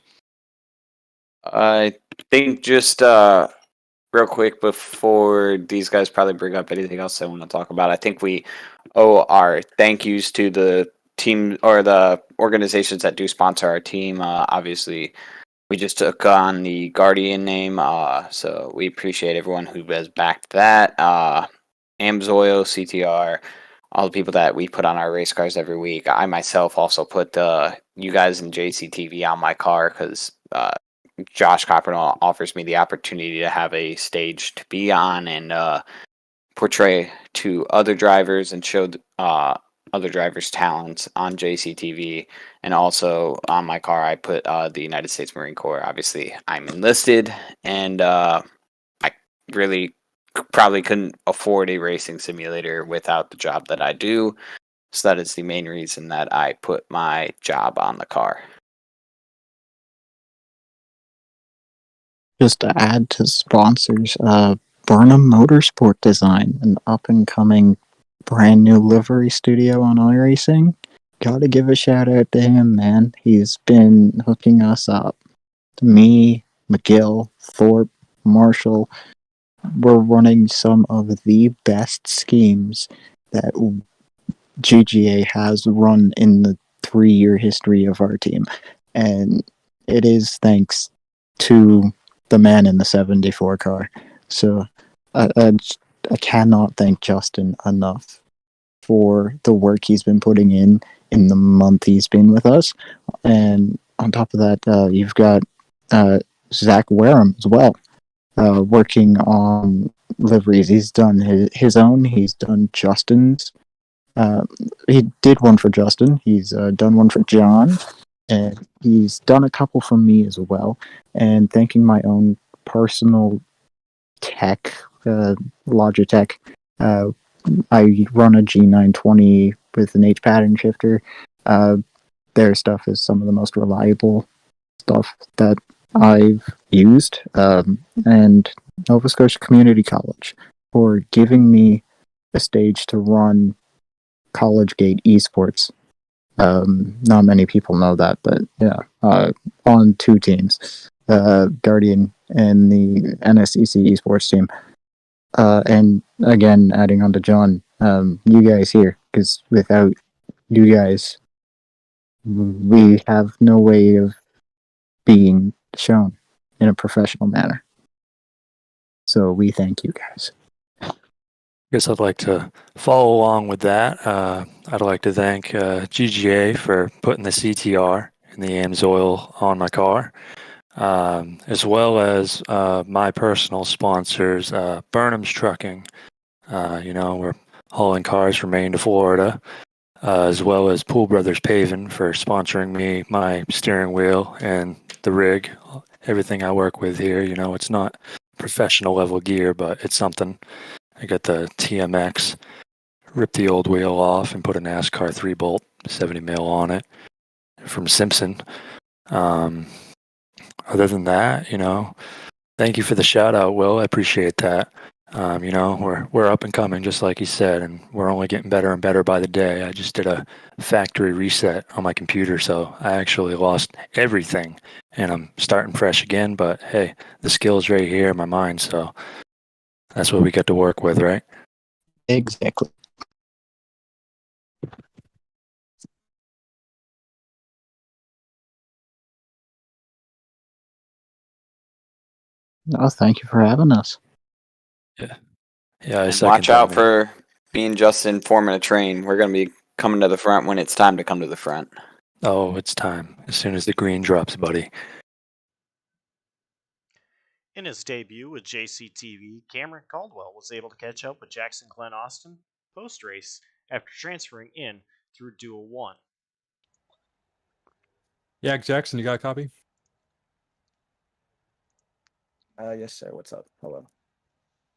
I think just real quick before these guys probably bring up anything else I want to talk about, I think we owe our thank yous to the team or the organizations that do sponsor our team. Obviously, we just took on the Guardian name, so we appreciate everyone who has backed that. Amsoil, CTR, all the people that we put on our race cars every week. I myself also put you guys in JCTV on my car because Josh Coppernoll offers me the opportunity to have a stage to be on and portray to other drivers and show other drivers' talents on JCTV. And also on my car, I put the United States Marine Corps. Obviously, I'm enlisted, and I really probably couldn't afford a racing simulator without the job that I do. So that is the main reason that I put my job on the car. Just to add to sponsors, Burnham Motorsport Design, an up-and-coming brand new livery studio on iRacing. Gotta give a shout out to him, man. He's been hooking us up. Me, McGill, Thorpe, Marshall. We're running some of the best schemes that GGA has run in the 3-year history of our team. And it is thanks to the man in the 74 car. So I cannot thank Justin enough for the work he's been putting in the month he's been with us. And on top of that, you've got Zach Wareham as well, working on liveries. He's done his own. He's done Justin's. He did one for Justin. He's done one for John. And he's done a couple for me as well. And thanking my own personal tech, Logitech. I run a G920 with an H pattern shifter. Their stuff is some of the most reliable stuff that I've used. And Nova Scotia Community College for giving me a stage to run College Gate Esports. Not many people know that, but yeah, on 2 teams, Guardian and the NSCC Esports team. And again, adding on to John, you guys here, because without you guys, we have no way of being shown in a professional manner. So we thank you guys. Guess I'd like to follow along with that. I'd like to thank GGA for putting the CTR and the AMSOIL on my car, as well as my personal sponsors, Burnham's Trucking. We're hauling cars from Maine to Florida, as well as Pool Brothers Paving for sponsoring me, my steering wheel, and the rig. Everything I work with here, it's not professional level gear, but it's something. I got the TMX ripped the old wheel off and put a NASCAR 3-bolt 70 mil on it from Simpson. Other than that, thank you for the shout out, Will. I appreciate that. We're up and coming, just like you said, and we're only getting better and better by the day. I just did a factory reset on my computer, so I actually lost everything, and I'm starting fresh again. But hey, the skill's right here in my mind, so that's what we get to work with, right? Exactly. Oh, thank you for having us. Yeah, I And second watch that, out man. for being Justin forming a train. We're going to be coming to the front when it's time to come to the front. Oh, it's time. As soon as the green drops, buddy. In his debut with JCTV, Cameron Caldwell was able to catch up with Jaxon Glenn Austin post-race after transferring in through Duel 1. Yeah, Jaxon, you got a copy? Yes, sir. What's up? Hello.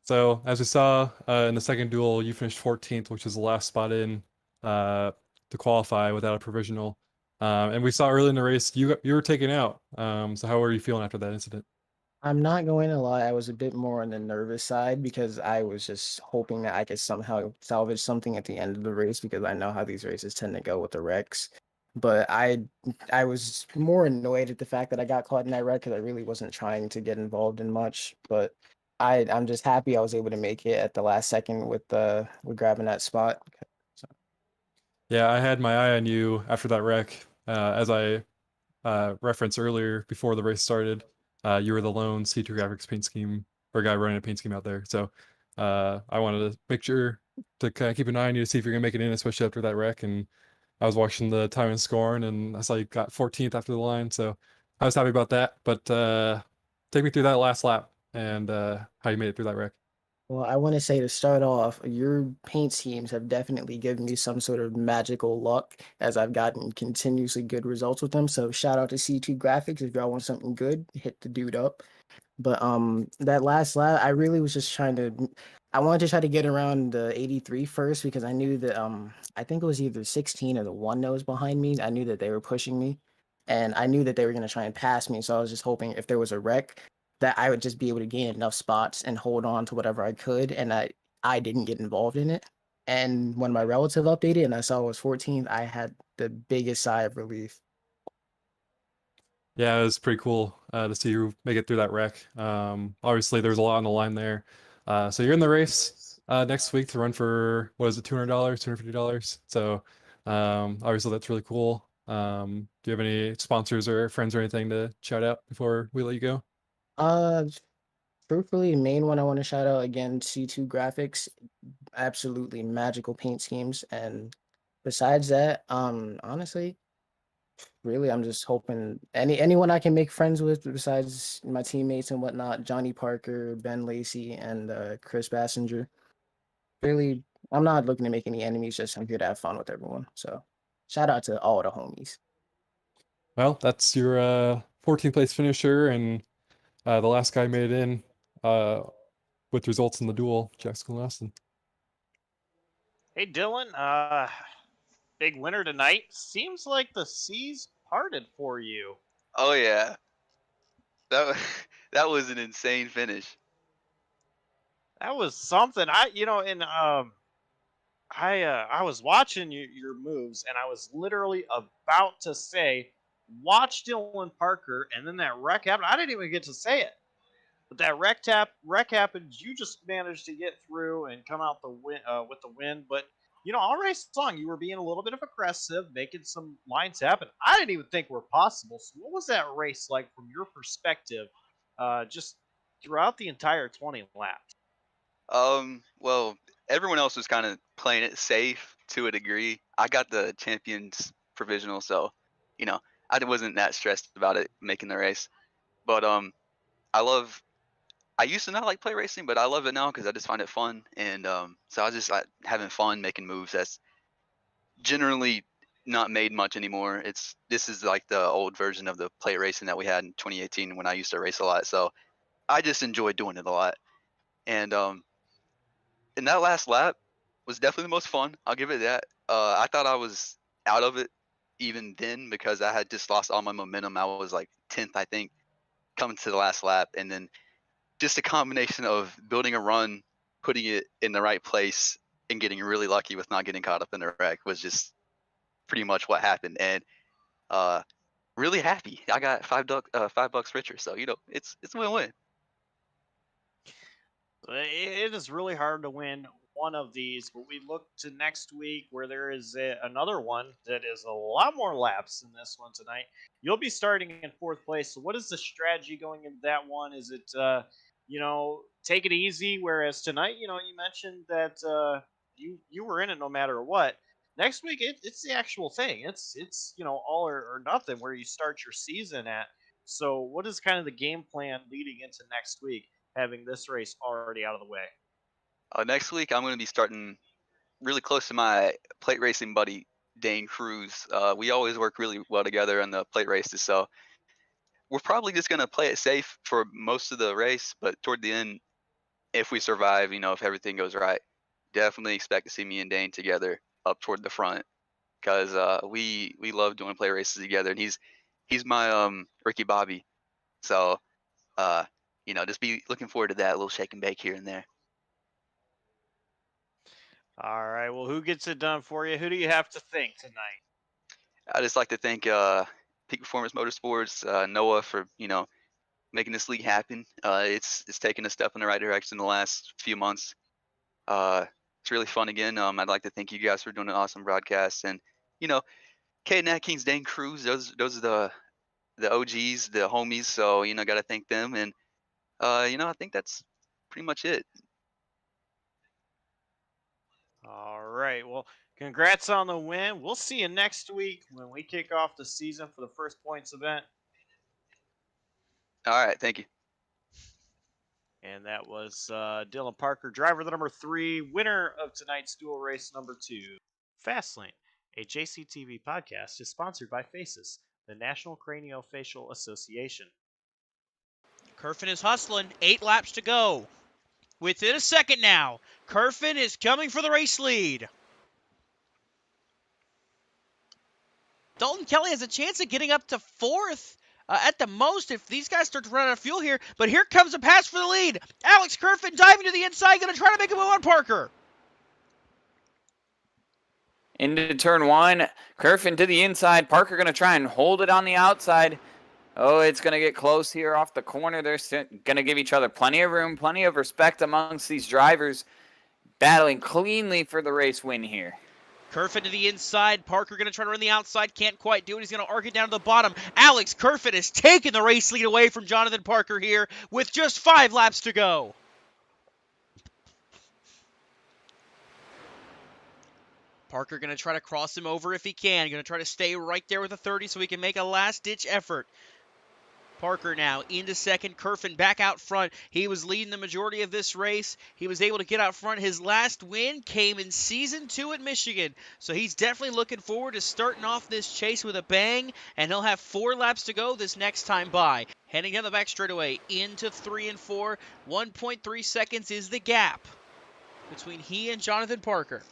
So, as we saw in the second duel, you finished 14th, which was the last spot in to qualify without a provisional. And we saw early in the race you were taken out. So, how are you feeling after that incident? I'm not going to lie, I was a bit more on the nervous side because I was just hoping that I could somehow salvage something at the end of the race because I know how these races tend to go with the wrecks. But I was more annoyed at the fact that I got caught in that wreck because I really wasn't trying to get involved in much. But I'm just happy I was able to make it at the last second with grabbing that spot. So. Yeah, I had my eye on you after that wreck. As I referenced earlier before the race started, you were the lone C2 graphics paint scheme or guy running a paint scheme out there. So I wanted to make sure to kind of keep an eye on you to see if you're gonna make it in, especially after that wreck. And I was watching the time and scoring, and I saw you got 14th after the line, so I was happy about that. But take me through that last lap and how you made it through that wreck. Well, I want to say to start off, your paint schemes have definitely given me some sort of magical luck as I've gotten continuously good results with them. So shout out to C2 Graphics. If y'all want something good, hit the dude up. But that last lap, I really was just I wanted to try to get around the 83 first because I knew that I think it was either 16 or the one that was behind me. I knew that they were pushing me, and I knew that they were gonna try and pass me. So I was just hoping if there was a wreck that I would just be able to gain enough spots and hold on to whatever I could, and I didn't get involved in it. And when my relative updated and I saw it was 14th, I had the biggest sigh of relief. Yeah, it was pretty cool to see you make it through that wreck. Obviously, there's a lot on the line there. So you're in the race next week to run for, what is it, $200, $250? So obviously, that's really cool. Do you have any sponsors or friends or anything to shout out before we let you go? Uh, Truthfully, the main one I want to shout out again, C2 Graphics, absolutely magical paint schemes. And besides that, honestly, really, I'm just hoping anyone I can make friends with besides my teammates and whatnot, Johnny Parker, Ben Lacey, and Chris Basinger. Really, I'm not looking to make any enemies, just I'm here to have fun with everyone. So shout out to all the homies. Well, that's your 14th place finisher, and the last guy made it in with results in the duel, Jaxon Austin. Hey Dylan, big winner tonight. Seems like the seas parted for you. Oh yeah, that that was an insane finish. That was something. I was watching your moves, and I was literally about to say, "Watch Dylan Parker," and then that wreck happened. I didn't even get to say it, but that wreck happened. You just managed to get through and come out the win with the win. But all race long, you were being a little bit of aggressive, making some lines happen. I didn't even think were possible. So, what was that race like from your perspective, just throughout the entire 20 laps? Well, everyone else was kind of playing it safe to a degree. I got the champions provisional, so I wasn't that stressed about it making the race. But I used to not like play racing, but I love it now because I just find it fun, and so I was just having fun making moves. That's generally not made much anymore. This is like the old version of the play racing that we had in 2018 when I used to race a lot. So I just enjoy doing it a lot, and in that last lap, was definitely the most fun. I'll give it that. I thought I was out of it even then because I had just lost all my momentum. I was like 10th, I think, coming to the last lap, and then just a combination of building a run, putting it in the right place, and getting really lucky with not getting caught up in the wreck was just pretty much what happened. And really happy. I got $5 richer, so it's a win-win. It is really hard to win one of these, but we look to next week where there is another one that is a lot more laps than this one tonight. You'll be starting in 4th place. So what is the strategy going into that one? Is it, take it easy? Whereas tonight, you mentioned that you were in it no matter what. Next week, it's the actual thing. It's all or nothing where you start your season at. So what is kind of the game plan leading into next week, having this race already out of the way? Next week, I'm going to be starting really close to my plate racing buddy, Dane Cruz. We always work really well together on the plate races, so we're probably just going to play it safe for most of the race, but toward the end, if we survive, if everything goes right, definitely expect to see me and Dane together up toward the front because we love doing play races together, and he's my Ricky Bobby. So, just be looking forward to that little shake and bake here and there. All right. Well, who gets it done for you? Who do you have to thank tonight? I just like to thank Peak Performance Motorsports, Noah, for making this league happen. It's taken a step in the right direction in the last few months. It's really fun again. I'd like to thank you guys for doing an awesome broadcast, and Kate Nat King's Dane Cruz. Those are the OGs, the homies. So got to thank them, and I think that's pretty much it. All right. Well, congrats on the win. We'll see you next week when we kick off the season for the First Points event. All right. Thank you. And that was Dylan Parker, driver the number 3, winner of tonight's dual race number 2. Fastlane, a JCTV podcast, is sponsored by FACES, the National Craniofacial Association. Khirfan is hustling. 8 laps to go. Within a second now, Khirfan is coming for the race lead. Dalton Kelly has a chance of getting up to 4th at the most if these guys start to run out of fuel here. But here comes a pass for the lead. Alex Khirfan diving to the inside, going to try to make a move on Parker. Into turn 1, Khirfan to the inside. Parker going to try and hold it on the outside. Oh, it's going to get close here off the corner. They're going to give each other plenty of room, plenty of respect amongst these drivers, battling cleanly for the race win here. Khirfan to the inside. Parker going to try to run the outside. Can't quite do it. He's going to arc it down to the bottom. Alex Khirfan has taken the race lead away from Johnathan Parker here with just 5 laps to go. Parker going to try to cross him over if he can. Going to try to stay right there with a 30 so he can make a last-ditch effort. Parker now into second. Khirfan back out front. He was leading the majority of this race. He was able to get out front. His last win came in Season 2 at Michigan. So he's definitely looking forward to starting off this chase with a bang. And he'll have 4 laps to go this next time by. Heading down the back straightaway into 3 and 4. 1.3 seconds is the gap between he and Johnathan Parker.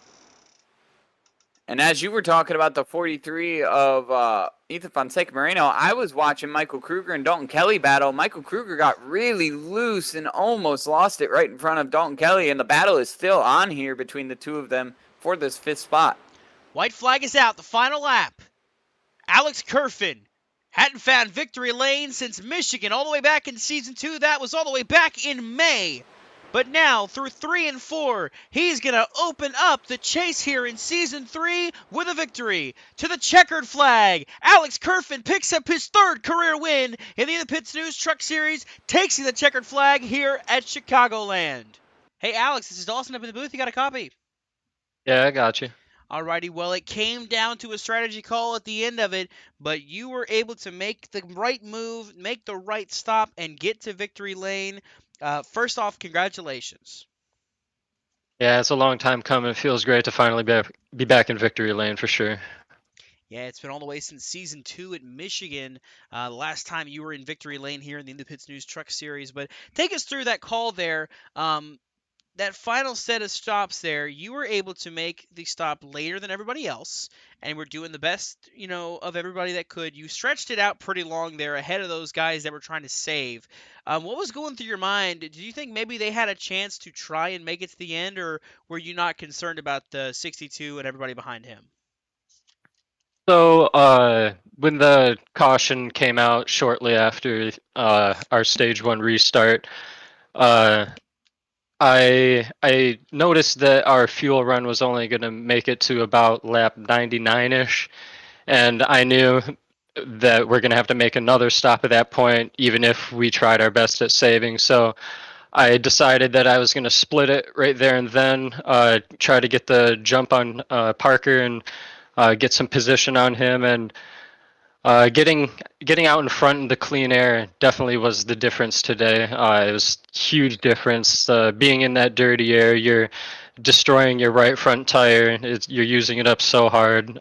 And as you were talking about the 43 of Ethan Fonseca Moreno, I was watching Michael Krueger and Dalton Kelly battle. Michael Krueger got really loose and almost lost it right in front of Dalton Kelly, and the battle is still on here between the two of them for this 5th spot. White flag is out, the final lap. Alex Khirfan hadn't found victory lane since Michigan all the way back in Season 2. That was all the way back in May. But now, through 3 and 4, he's going to open up the chase here in Season 3 with a victory. To the checkered flag, Alex Khirfan picks up his 3rd career win in the In the Pits News Truck Series, takes the checkered flag here at Chicagoland. Hey, Alex, this is Dawson up in the booth. You got a copy? Yeah, I got you. Alrighty, well, it came down to a strategy call at the end of it, but you were able to make the right move, make the right stop, and get to victory lane. First off, congratulations. Yeah, it's a long time coming. It feels great to finally be back in victory lane for sure. Yeah, it's been all the way since Season 2 at Michigan. Last time you were in victory lane here in the In the Pits News Truck Series. But take us through that call there. that final set of stops there, you were able to make the stop later than everybody else, and we're doing the best, of everybody that could. You stretched it out pretty long there ahead of those guys that were trying to save. What was going through your mind? Did you think maybe they had a chance to try and make it to the end, or were you not concerned about the 62 and everybody behind him? So, when the caution came out shortly after our stage 1 restart, I noticed that our fuel run was only going to make it to about lap 99-ish, and I knew that we're going to have to make another stop at that point, even if we tried our best at saving. So I decided that I was going to split it right there and then, try to get the jump on Parker and get some position on him, and getting out in front in the clean air definitely was the difference today. It was a huge difference. Being in that dirty air, you're destroying your right front tire. You're using it up so hard.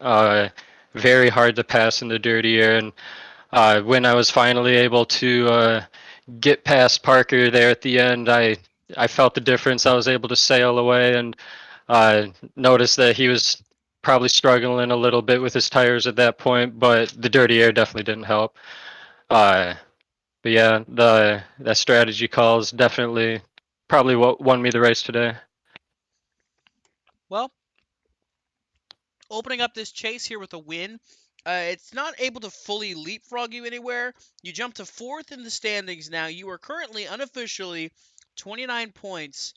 Very hard to pass in the dirty air. And when I was finally able to get past Parker there at the end, I felt the difference. I was able to sail away and noticed that he was probably struggling a little bit with his tires at that point, but the dirty air definitely didn't help. But yeah, that strategy call is definitely probably what won me the race today. Well, opening up this chase here with a win, it's not able to fully leapfrog you anywhere. You jump to 4th in the standings now. You are currently unofficially 29 points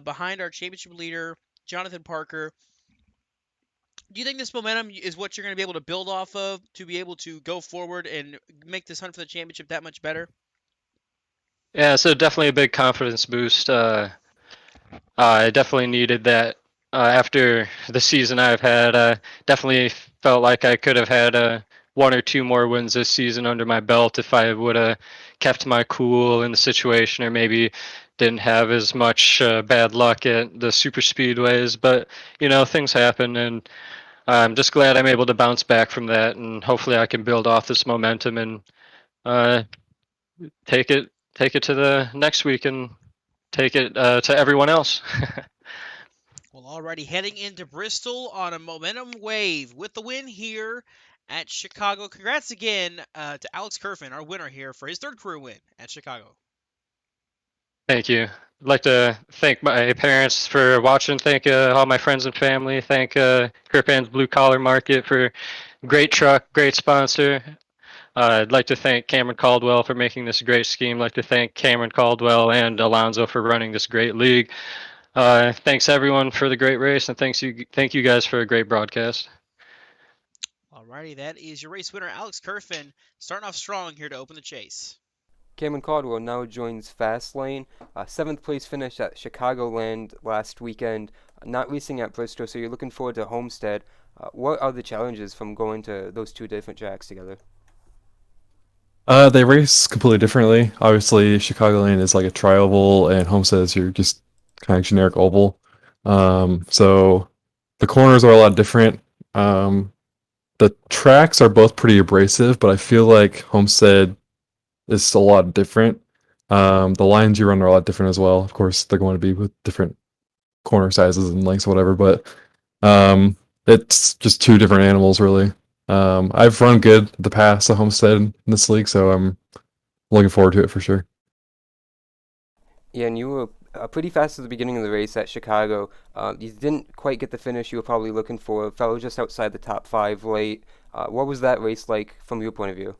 behind our championship leader, Johnathan Parker. Do you think this momentum is what you're going to be able to build off of to be able to go forward and make this hunt for the championship that much better? Yeah, so definitely a big confidence boost. I definitely needed that after the season I've had. Definitely felt like I could have had 1 or 2 more wins this season under my belt if I would have kept my cool in the situation, or maybe didn't have as much bad luck at the super speedways. But things happen, and I'm just glad I'm able to bounce back from that, and hopefully I can build off this momentum and take it to the next week and take it to everyone else. Well, already heading into Bristol on a momentum wave with the win here at Chicago. Congrats again to Alex Khirfan, our winner here, for his 3rd career win at Chicago. Thank you. I'd like to thank my parents for watching. Thank all my friends and family. Thank Khirfan's Blue Collar Market for great truck, great sponsor. I'd like to thank Cameron Caldwell for making this a great scheme. I'd like to thank Cameron Caldwell and Alonso for running this great league. Thanks everyone for the great race, and thank you guys for a great broadcast. Alrighty, that is your race winner, Alex Khirfan, starting off strong here to open the chase. Cameron Caldwell now joins Fastlane. 7th place finish at Chicagoland last weekend. Not racing at Bristol, so you're looking forward to Homestead. What are the challenges from going to those 2 different tracks together? They race completely differently. Obviously, Chicagoland is like a tri-oval, and Homestead is your just kind of generic oval. So the corners are a lot different. The tracks are both pretty abrasive, but I feel like Homestead is a lot different. The lines you run are a lot different as well. Of course, they're going to be with different corner sizes and lengths, whatever, but it's just 2 different animals, really. I've run good at the past at Homestead in this league, so I'm looking forward to it for sure. Yeah, and you were pretty fast at the beginning of the race at Chicago. You didn't quite get the finish you were probably looking for. Fell just outside the top 5 late. What was that race like from your point of view?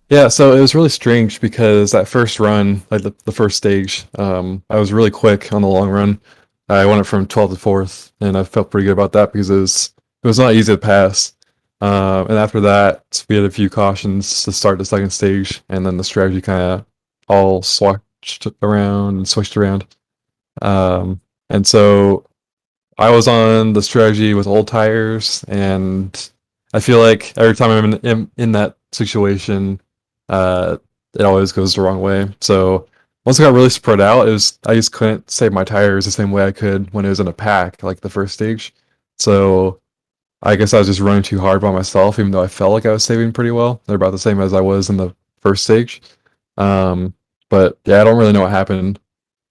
Yeah, so it was really strange because that first run, like the first stage, I was really quick on the long run. I went up from 12th to 4th, and I felt pretty good about that because it was not easy to pass. And after that, we had a few cautions to start the second stage, and then the strategy kind of all switched around and switched around. And so I was on the strategy with old tires, and I feel like every time I'm in that situation, it always goes the wrong way. So once I got really spread out, I just couldn't save my tires the same way I could when it was in a pack, like the first stage. So I guess I was just running too hard by myself, even though I felt like I was saving pretty well. They're about the same as I was in the first stage. But yeah, I don't really know what happened,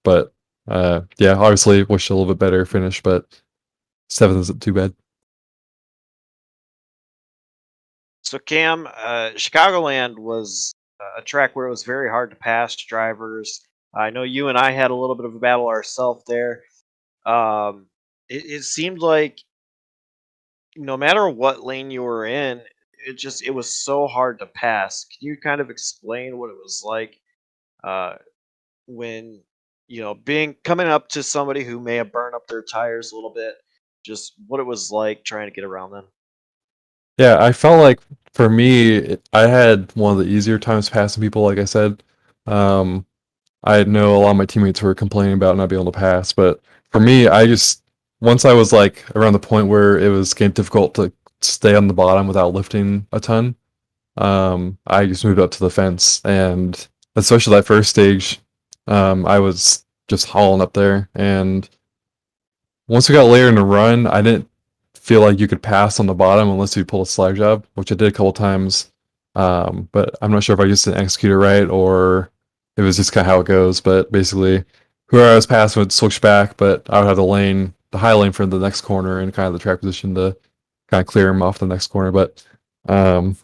but Yeah, obviously wish a little bit better finish, but 7th isn't too bad. So Cam, Chicagoland was a track where it was very hard to pass drivers. I know you and I had a little bit of a battle ourselves there. It seemed like no matter what lane you were in, it was so hard to pass. Can you kind of explain what it was like uh, when being coming up to somebody who may have burned up their tires a little bit, just what it was like trying to get around them? Yeah, I felt like for me, I had one of the easier times passing people. Like I said, um, I know a lot of my teammates were complaining about not being able to pass, but for me, I just once I was like around the point where it was getting difficult to stay on the bottom without lifting a ton, I just moved up to the fence, and especially that first stage, I was just hauling up there, and once we got later in the run, I didn't feel like you could pass on the bottom unless you pull a slide job, which I did a couple times. But I'm not sure if I just didn't execute it right or it was just kind of how it goes. But basically, whoever I was passing would switch back, but I would have the high lane for the next corner and kind of the track position to kind of clear him off the next corner. But um,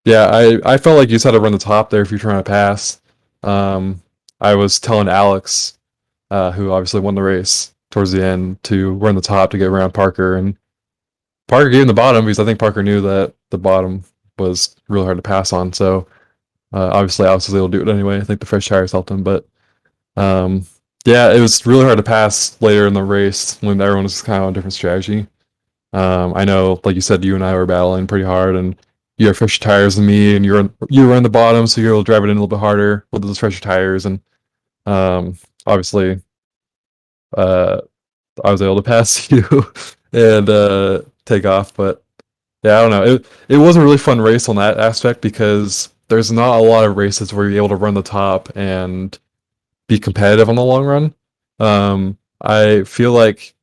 yeah, I felt like you just had to run the top there if you're trying to pass. I was telling Alex, who obviously won the race towards the end, to run the top to get around Parker, and Parker gave him the bottom because I think Parker knew that the bottom was really hard to pass on. So obviously Alex was able to do it anyway. I think the fresh tires helped him, but um, yeah, it was really hard to pass later in the race when everyone was kind of on a different strategy. I know, like you said, you and I were battling pretty hard, and you have fresher tires than me, and you were on the bottom, so you're able to drive it in a little bit harder with those fresher tires, and obviously, uh, I was able to pass you and take off. But yeah, I don't know. It was a really fun race on that aspect because there's not a lot of races where you're able to run the top and be competitive on the long run. I feel like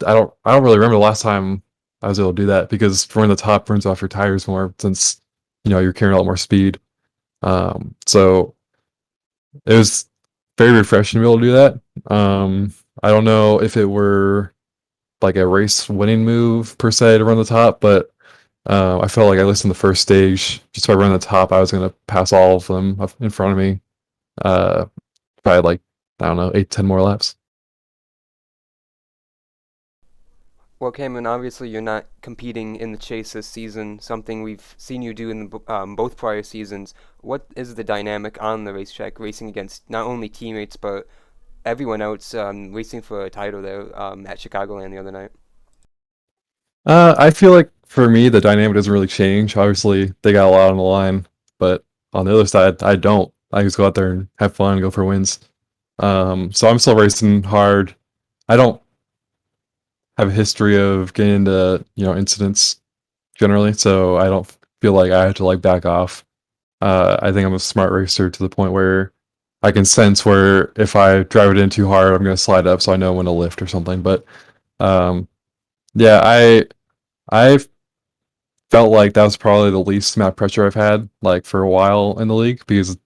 I don't really remember the last time I was able to do that because running the top burns off your tires more since you're carrying a lot more speed. So it was very refreshing to be able to do that. I don't know if it were like a race winning move per se to run the top, but I felt like at least in the first stage, just by running the top, I was going to pass all of them up in front of me. Probably like, I don't know, 8-10 more laps. Well, Cameron, obviously you're not competing in the chase this season, something we've seen you do in both prior seasons. What is the dynamic on the racetrack, racing against not only teammates, but everyone else racing for a title there at Chicagoland the other night? I feel like for me, the dynamic doesn't really change. Obviously, they got a lot on the line, but on the other side, I don't. I just go out there and have fun and go for wins. So I'm still racing hard. I don't have a history of getting into incidents generally, so I don't feel like I have to like back off. I think I'm a smart racer to the point where I can sense where if I drive it in too hard, I'm going to slide up, so I know when to lift or something. But yeah, I felt like that was probably the least amount of pressure I've had like for a while in the league because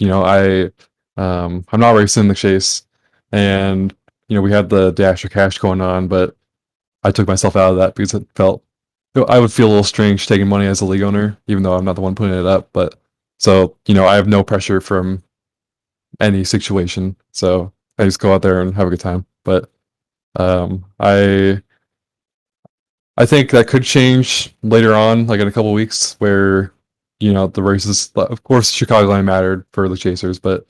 I'm not racing the chase, and we had the dash or cash going on, but I took myself out of that because I would feel a little strange taking money as a league owner, even though I'm not the one putting it up. But so I have no pressure from any situation, so I just go out there and have a good time. But I think that could change later on, like in a couple weeks, where the races. Of course, Chicagoland mattered for the chasers, but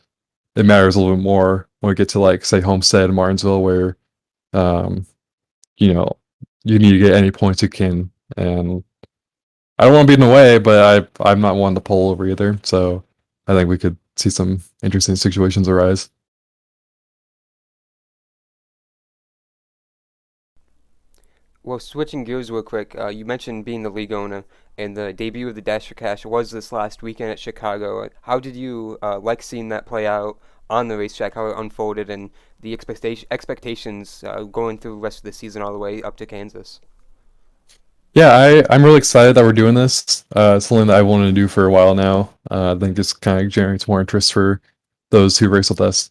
it matters a little bit more when we get to like say Homestead and Martinsville, where um, you need to get any points you can, and I don't want to be in the way, but I'm not one to pull over either. So I think we could see some interesting situations arise. Well, switching gears real quick, you mentioned being the league owner, and the debut of the Dash for Cash was this last weekend at Chicago. How did you like seeing that play out on the racetrack, how it unfolded, and the expectations going through the rest of the season all the way up to Kansas? Yeah, I'm really excited that we're doing this. It's something that I wanted to do for a while now. I think this kind of generates more interest for those who race with us.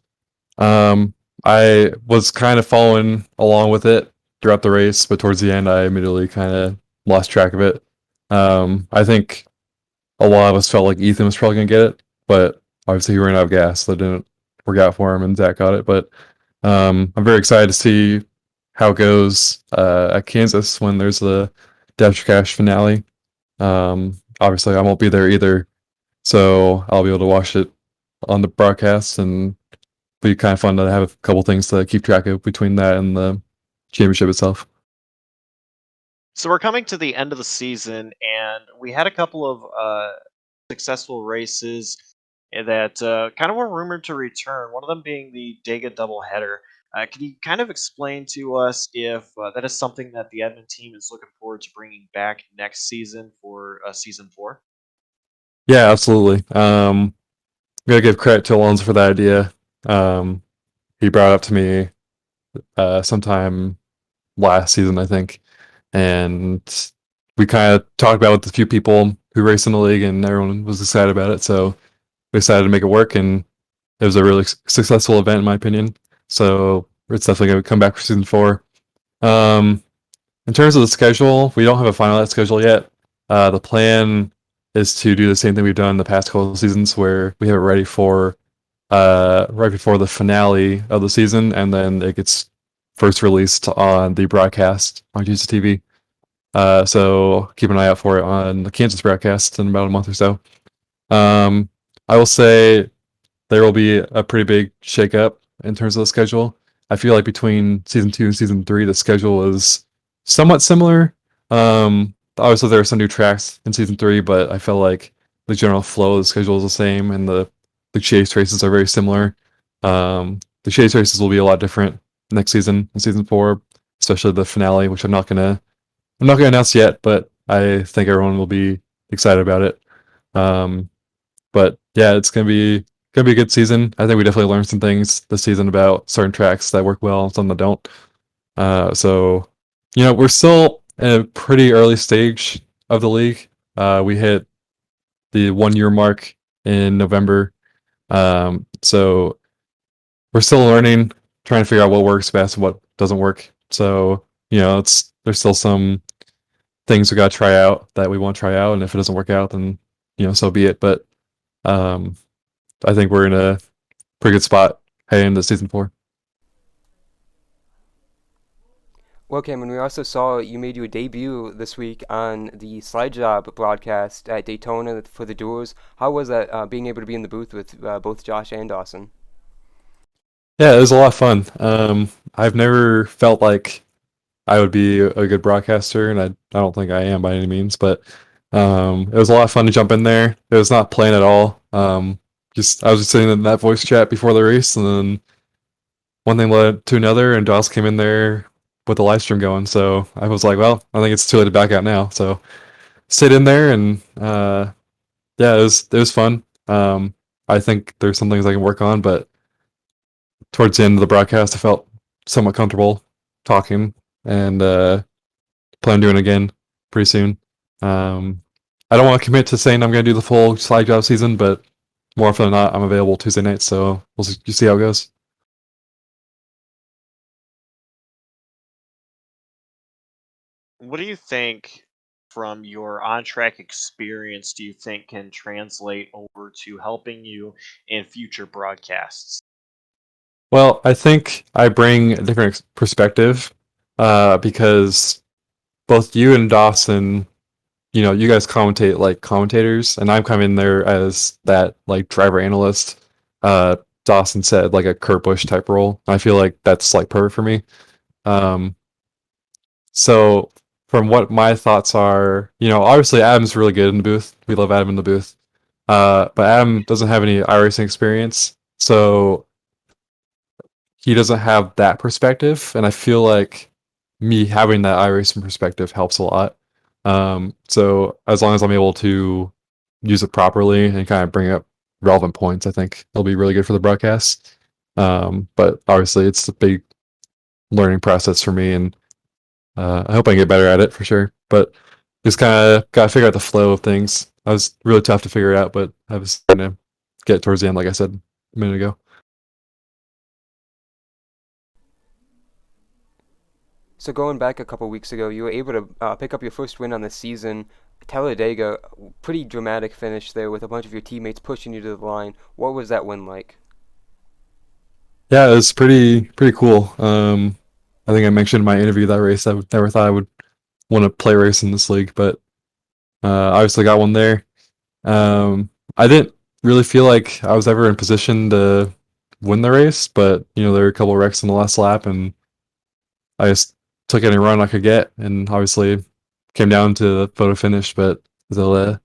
I was kind of following along with it throughout the race, but towards the end, I immediately kind of lost track of it. I think a lot of us felt like Ethan was probably going to get it, but obviously he ran out of gas, so it didn't work out for him, and Zach got it. But I'm very excited to see how it goes at Kansas when there's the Dash Cash finale. Obviously, I won't be there either, so I'll be able to watch it on the broadcast, and be kind of fun to have a couple things to keep track of between that and the championship itself. So we're coming to the end of the season, and we had a couple of successful races that kind of were rumored to return. One of them being the Dega doubleheader. Can you kind of explain to us if that is something that the admin team is looking forward to bringing back next season for season 4? Yeah, absolutely. Gotta give credit to Alonso for that idea. He brought it up to me sometime last season, I think, and we kind of talked about it with a few people who race in the league, and everyone was excited about it. So we decided to make it work, and it was a really successful event, in my opinion. So it's definitely going to come back for season 4. In terms of the schedule, we don't have a finalized schedule yet. The plan is to do the same thing we've done in the past couple of seasons, where we have it ready for right before the finale of the season, and then it gets first released on the broadcast on JCTV. So keep an eye out for it on the Kansas broadcast in about a month or so. I will say there will be a pretty big shakeup in terms of the schedule. I feel like between season 2 and season 3, the schedule is somewhat similar. Obviously, there are some new tracks in season 3, but I feel like the general flow of the schedule is the same, and the chase races are very similar. The chase races will be a lot different next season, in season 4, especially the finale, which I'm not gonna announce yet, but I think everyone will be excited about it. But yeah, it's gonna be a good season. I think we definitely learned some things this season about certain tracks that work well and some that don't. So we're still in a pretty early stage of the league. We hit the 1 year mark in November. So we're still learning, trying to figure out what works best and what doesn't work. So there's still some things we got to try out that we want to try out, and if it doesn't work out, then so be it. But I think we're in a pretty good spot heading into season 4. Well, Cameron, we also saw you made your debut this week on the Slide Job broadcast at Daytona for the Duels. How was that, being able to be in the booth with both Josh and Dawson? Yeah, it was a lot of fun. I've never felt like I would be a good broadcaster, and I don't think I am by any means, but it was a lot of fun to jump in there. It was not planned at all. I was just sitting in that voice chat before the race, and then one thing led to another, and Dawes came in there with the live stream going. So I was like, well, I think it's too late to back out now. So sit in there, and yeah, it was fun. I think there's some things I can work on, but towards the end of the broadcast, I felt somewhat comfortable talking, and plan on doing it again pretty soon. I don't want to commit to saying I'm going to do the full Slide Job season, but more often than not, I'm available Tuesday nights, so we'll see how it goes. What do you think from your on-track experience do you think can translate over to helping you in future broadcasts? Well, I think I bring a different perspective because both you and Dawson, you guys commentate like commentators, and I'm coming there as that like driver analyst. Dawson said like a Kurt Busch type role. I feel like that's like perfect for me. So from what my thoughts are, obviously Adam's really good in the booth. We love Adam in the booth. But Adam doesn't have any iRacing experience, so he doesn't have that perspective, and I feel like me having that iRacing perspective helps a lot. So as long as I'm able to use it properly and kind of bring up relevant points, I think it'll be really good for the broadcast. But obviously it's a big learning process for me, and I hope I can get better at it for sure. But just kind of got to figure out the flow of things. I was really tough to figure it out, but I was starting to get towards the end, like I said a minute ago. So going back a couple weeks ago, you were able to pick up your first win on the season. Talladega, pretty dramatic finish there with a bunch of your teammates pushing you to the line. What was that win like? Yeah, it was pretty cool. I think I mentioned in my interview that race. I never thought I would want to play a race in this league, but obviously got one there. I didn't really feel like I was ever in position to win the race, but there were a couple of wrecks in the last lap, and I just took any run I could get, and obviously came down to the photo finish, but they'll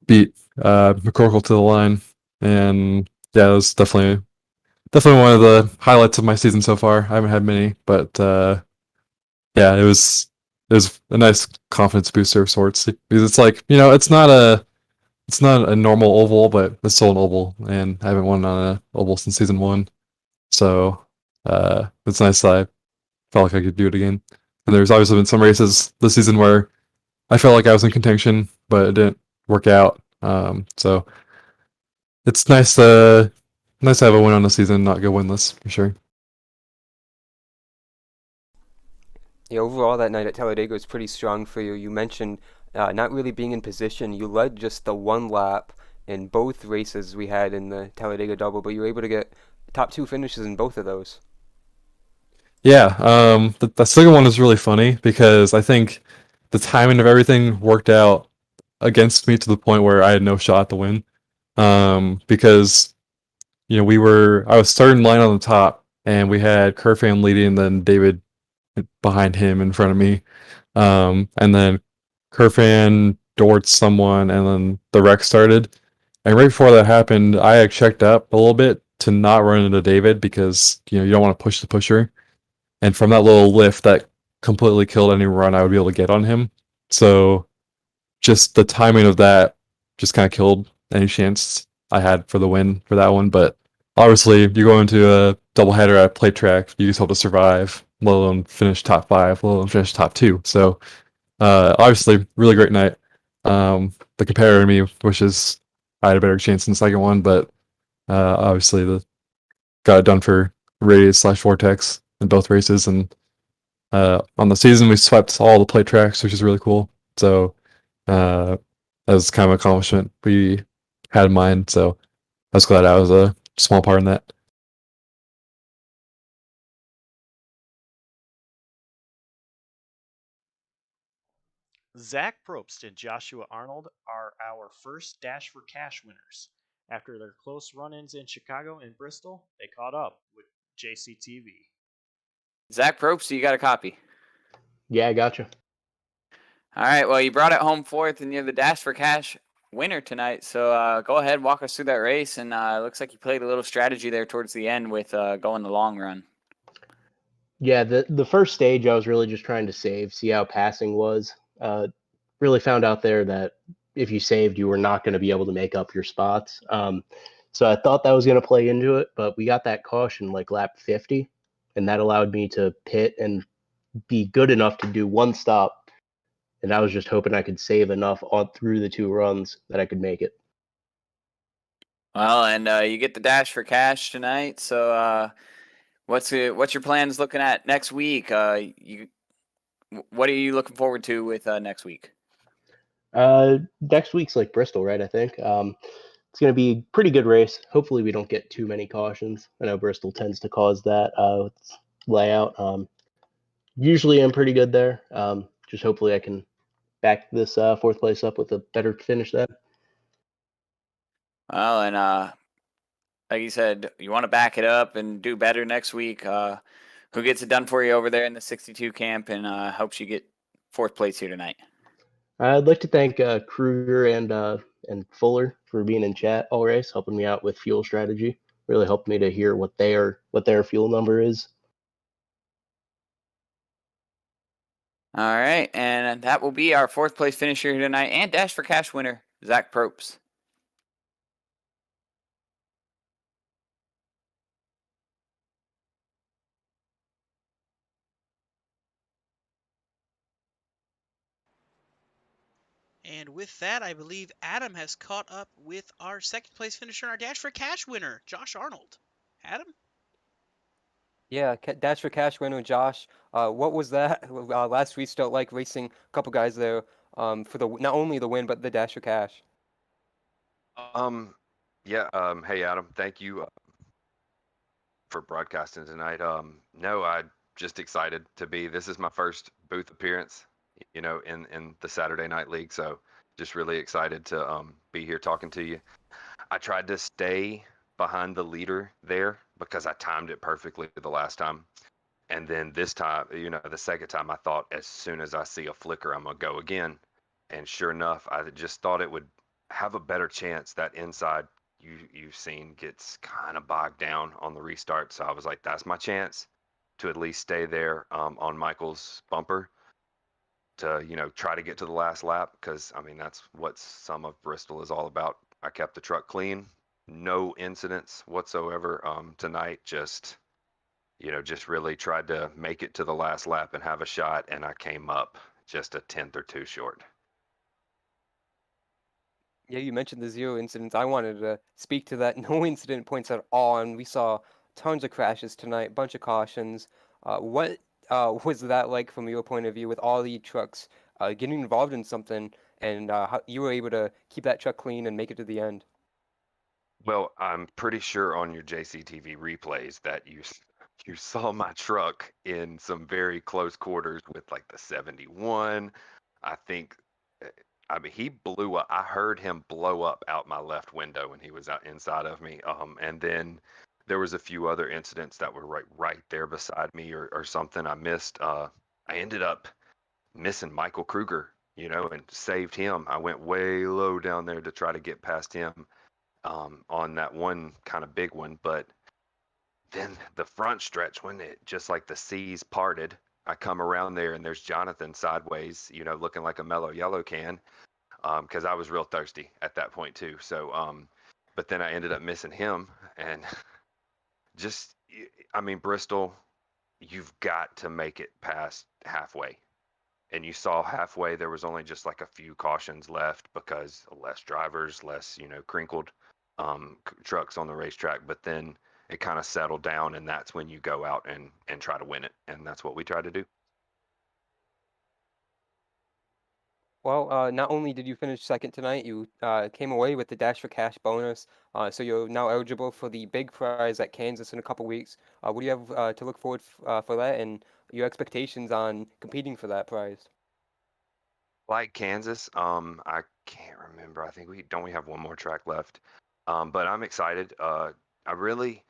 beat McCorkle to the line, and yeah, it was definitely one of the highlights of my season so far. I haven't had many, but yeah, it was a nice confidence booster of sorts because it's like it's not a normal oval, but it's still an oval, and I haven't won on an oval since season 1, so it's nice that I felt like I could do it again. And there's obviously been some races this season where I felt like I was in contention, but it didn't work out. So it's nice to have a win on the season, not go winless for sure. Yeah, overall that night at Talladega was pretty strong for you. You mentioned not really being in position. You led just the one lap in both races we had in the Talladega double, but you were able to get top 2 finishes in both of those. Yeah, the second one is really funny because I think the timing of everything worked out against me to the point where I had no shot to win. Because I was starting line on the top, and we had Khirfan leading, and then David behind him in front of me. And then Khirfan doored someone, and then the wreck started. And right before that happened, I had checked up a little bit to not run into David because you don't want to push the pusher. And from that little lift, that completely killed any run I would be able to get on him. So just the timing of that just kind of killed any chance I had for the win for that one. But obviously, you go into a doubleheader at a plate track, you just hope to survive, let alone finish top 5, let alone finish top 2. So obviously, really great night. The competitor in me wishes I had a better chance in the second one, but obviously got it done for Rays/Vortex in both races, and on the season we swept all the plate tracks, which is really cool. So that was kind of an accomplishment we had in mind. So I was glad I was a small part in that. Zach Probst and Joshua Arnold are our first Dash for Cash winners. After their close run-ins in Chicago and Bristol, they caught up with JCTV. Zach Probst, you got a copy? Yeah, I got you. All right, well, you brought it home 4th, and you're the Dash for Cash winner tonight. So go ahead, walk us through that race, and it looks like you played a little strategy there towards the end with going the long run. Yeah, the first stage I was really just trying to see how passing was. Really found out there that if you saved, you were not going to be able to make up your spots. So I thought that was going to play into it, but we got that caution like lap 50, and that allowed me to pit and be good enough to do one stop. And I was just hoping I could save enough on through the 2 runs that I could make it. Well, and you get the Dash for Cash tonight. So what's your plans looking at next week? What are you looking forward to with next week? Next week's like Bristol, right? I think. It's going to be a pretty good race. Hopefully we don't get too many cautions. I know Bristol tends to cause that with layout. Usually I'm pretty good there. Just hopefully I can back this 4th place up with a better finish then. Well, and like you said, you want to back it up and do better next week. Who gets it done for you over there in the 62 camp and helps you get 4th place here tonight? I'd like to thank Krueger and Fuller for being in chat all race, helping me out with fuel strategy. Really helped me to hear what their fuel number is. All right, and that will be our 4th place finisher here tonight and Dash for Cash winner, Zach Probst. And with that, I believe Adam has caught up with our 2nd place finisher and our Dash for Cash winner, Josh Arnold. Adam? Yeah, Dash for Cash winner Josh. What was that last restart like racing a couple guys there for the not only the win but the Dash for Cash? Yeah, hey Adam, thank you for broadcasting tonight. No, I just excited to be. This is my first booth appearance, in the Saturday Night League. So just really excited to be here talking to you. I tried to stay behind the leader there because I timed it perfectly the last time. And then this time, the second time, I thought as soon as I see a flicker, I'm gonna go again. And sure enough, I just thought it would have a better chance. That inside you've seen gets kind of bogged down on the restart. So I was like, that's my chance to at least stay there on Michael's bumper to try to get to the last lap, because I mean that's what some of Bristol is all about. I kept the truck clean, no incidents whatsoever tonight. Just really tried to make it to the last lap and have a shot, and I came up just a tenth or two short. Yeah, you mentioned the 0 incidents. I wanted to speak to that. No incident points at all, and we saw tons of crashes tonight, bunch of cautions. What was that like from your point of view with all the trucks getting involved in something, and how you were able to keep that truck clean and make it to the end? Well, I'm pretty sure on your JCTV replays that you saw my truck in some very close quarters with like the 71. I think, I mean, he blew up. I heard him blow up out my left window when he was out inside of me. And then there was a few other incidents that were right there beside me or something I missed. I ended up missing Michael Krueger, and saved him. I went way low down there to try to get past him on that one kind of big one. But then the front stretch, when it just like the seas parted, I come around there and there's Johnathan sideways, looking like a mellow yellow can, because I was real thirsty at that point too. So, but then I ended up missing him, and just, I mean, Bristol, you've got to make it past halfway. And you saw halfway there was only just like a few cautions left because less drivers, less, crinkled trucks on the racetrack. But then it kind of settled down, and that's when you go out and try to win it. And that's what we try to do. Well, not only did you finish second tonight, you came away with the Dash for Cash bonus, so you're now eligible for the big prize at Kansas in a couple weeks. What do you have to look forward for that, and your expectations on competing for that prize? Like Kansas, I can't remember. I think we have one more track left, but I'm excited. I'm really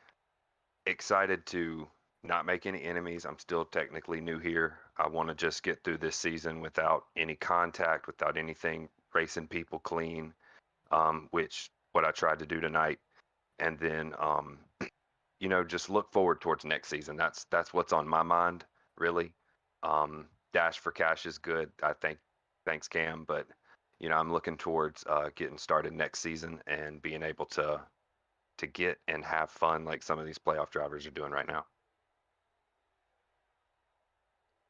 excited to not make any enemies. I'm still technically new here. I want to just get through this season without any contact, without anything, racing people clean, which what I tried to do tonight. And then, just look forward towards next season. That's what's on my mind, really. Dash for Cash is good. I think, thanks Cam, but I'm looking towards getting started next season and being able to get and have fun like some of these playoff drivers are doing right now.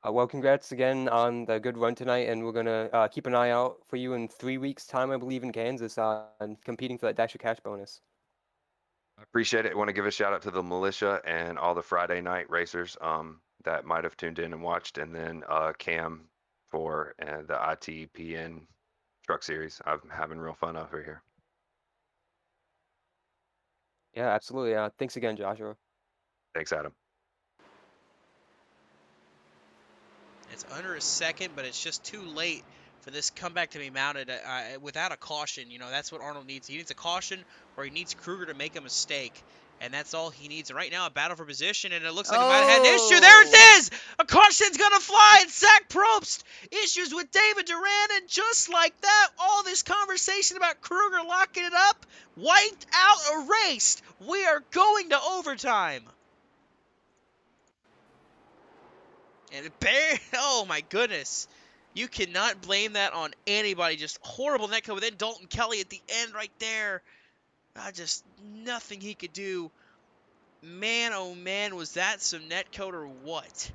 Well, congrats again on the good run tonight, and we're gonna keep an eye out for you in 3 weeks' time, I believe, in Kansas, and competing for that Dash for Cash bonus. I appreciate it. I want to give a shout out to the militia and all the Friday night racers that might have tuned in and watched, and then Cam for the ITPN truck series. I'm having real fun over here. Yeah, absolutely. Thanks again, Joshua. Thanks, Adam. It's under a second, but it's just too late for this comeback to be mounted without a caution. That's what Arnold needs. He needs a caution, or he needs Krueger to make a mistake. And that's all he needs. And right now, a battle for position, and it looks like he might have had an issue. There it is! A caution's going to fly, and Zach Probst issues with David Duran, and just like that, all this conversation about Krueger locking it up, wiped out, erased. We are going to overtime. And oh my goodness. You cannot blame that on anybody. Just horrible netcode. But then Dalton Kelly at the end right there. Just nothing he could do. Man, oh man, was that some netcode or what?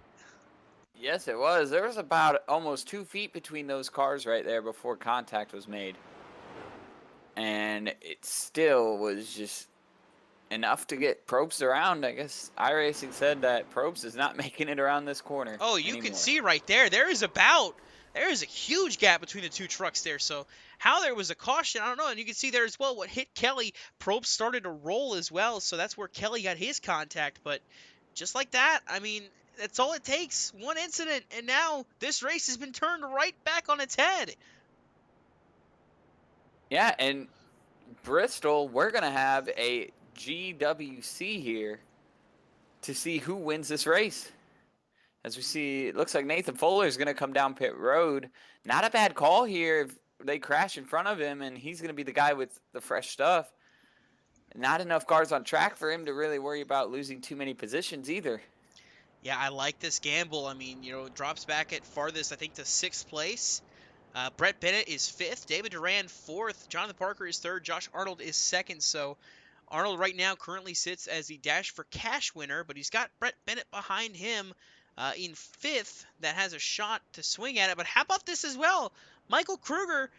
Yes, it was. There was about almost 2 feet between those cars right there before contact was made. And it still was just enough to get Probst around. I guess iRacing said that Probst is not making it around this corner. Oh, you anymore. can see right there. There is a huge gap between the two trucks there. So how there was a caution, I don't know. And you can see there as well what hit Kelly. Probst started to roll as well. So that's where Kelly got his contact. But just like that, I mean, that's all it takes. One incident, and now this race has been turned right back on its head. Yeah, and Bristol, we're going to have a GWC here to see who wins this race. As we see, it looks like Nathan Fuller is going to come down pit road. Not a bad call here if they crash in front of him, and he's going to be the guy with the fresh stuff. Not enough cars on track for him to really worry about losing too many positions either. Yeah, I like this gamble. I mean, drops back at farthest, I think, to 6th place. Brett Bennett is 5th. David Duran 4th. Johnathan Parker is 3rd. Josh Arnold is 2nd. So Arnold right now currently sits as the Dash for Cash winner, but he's got Brett Bennett behind him in 5th that has a shot to swing at it. But how about this as well? Michael Krueger,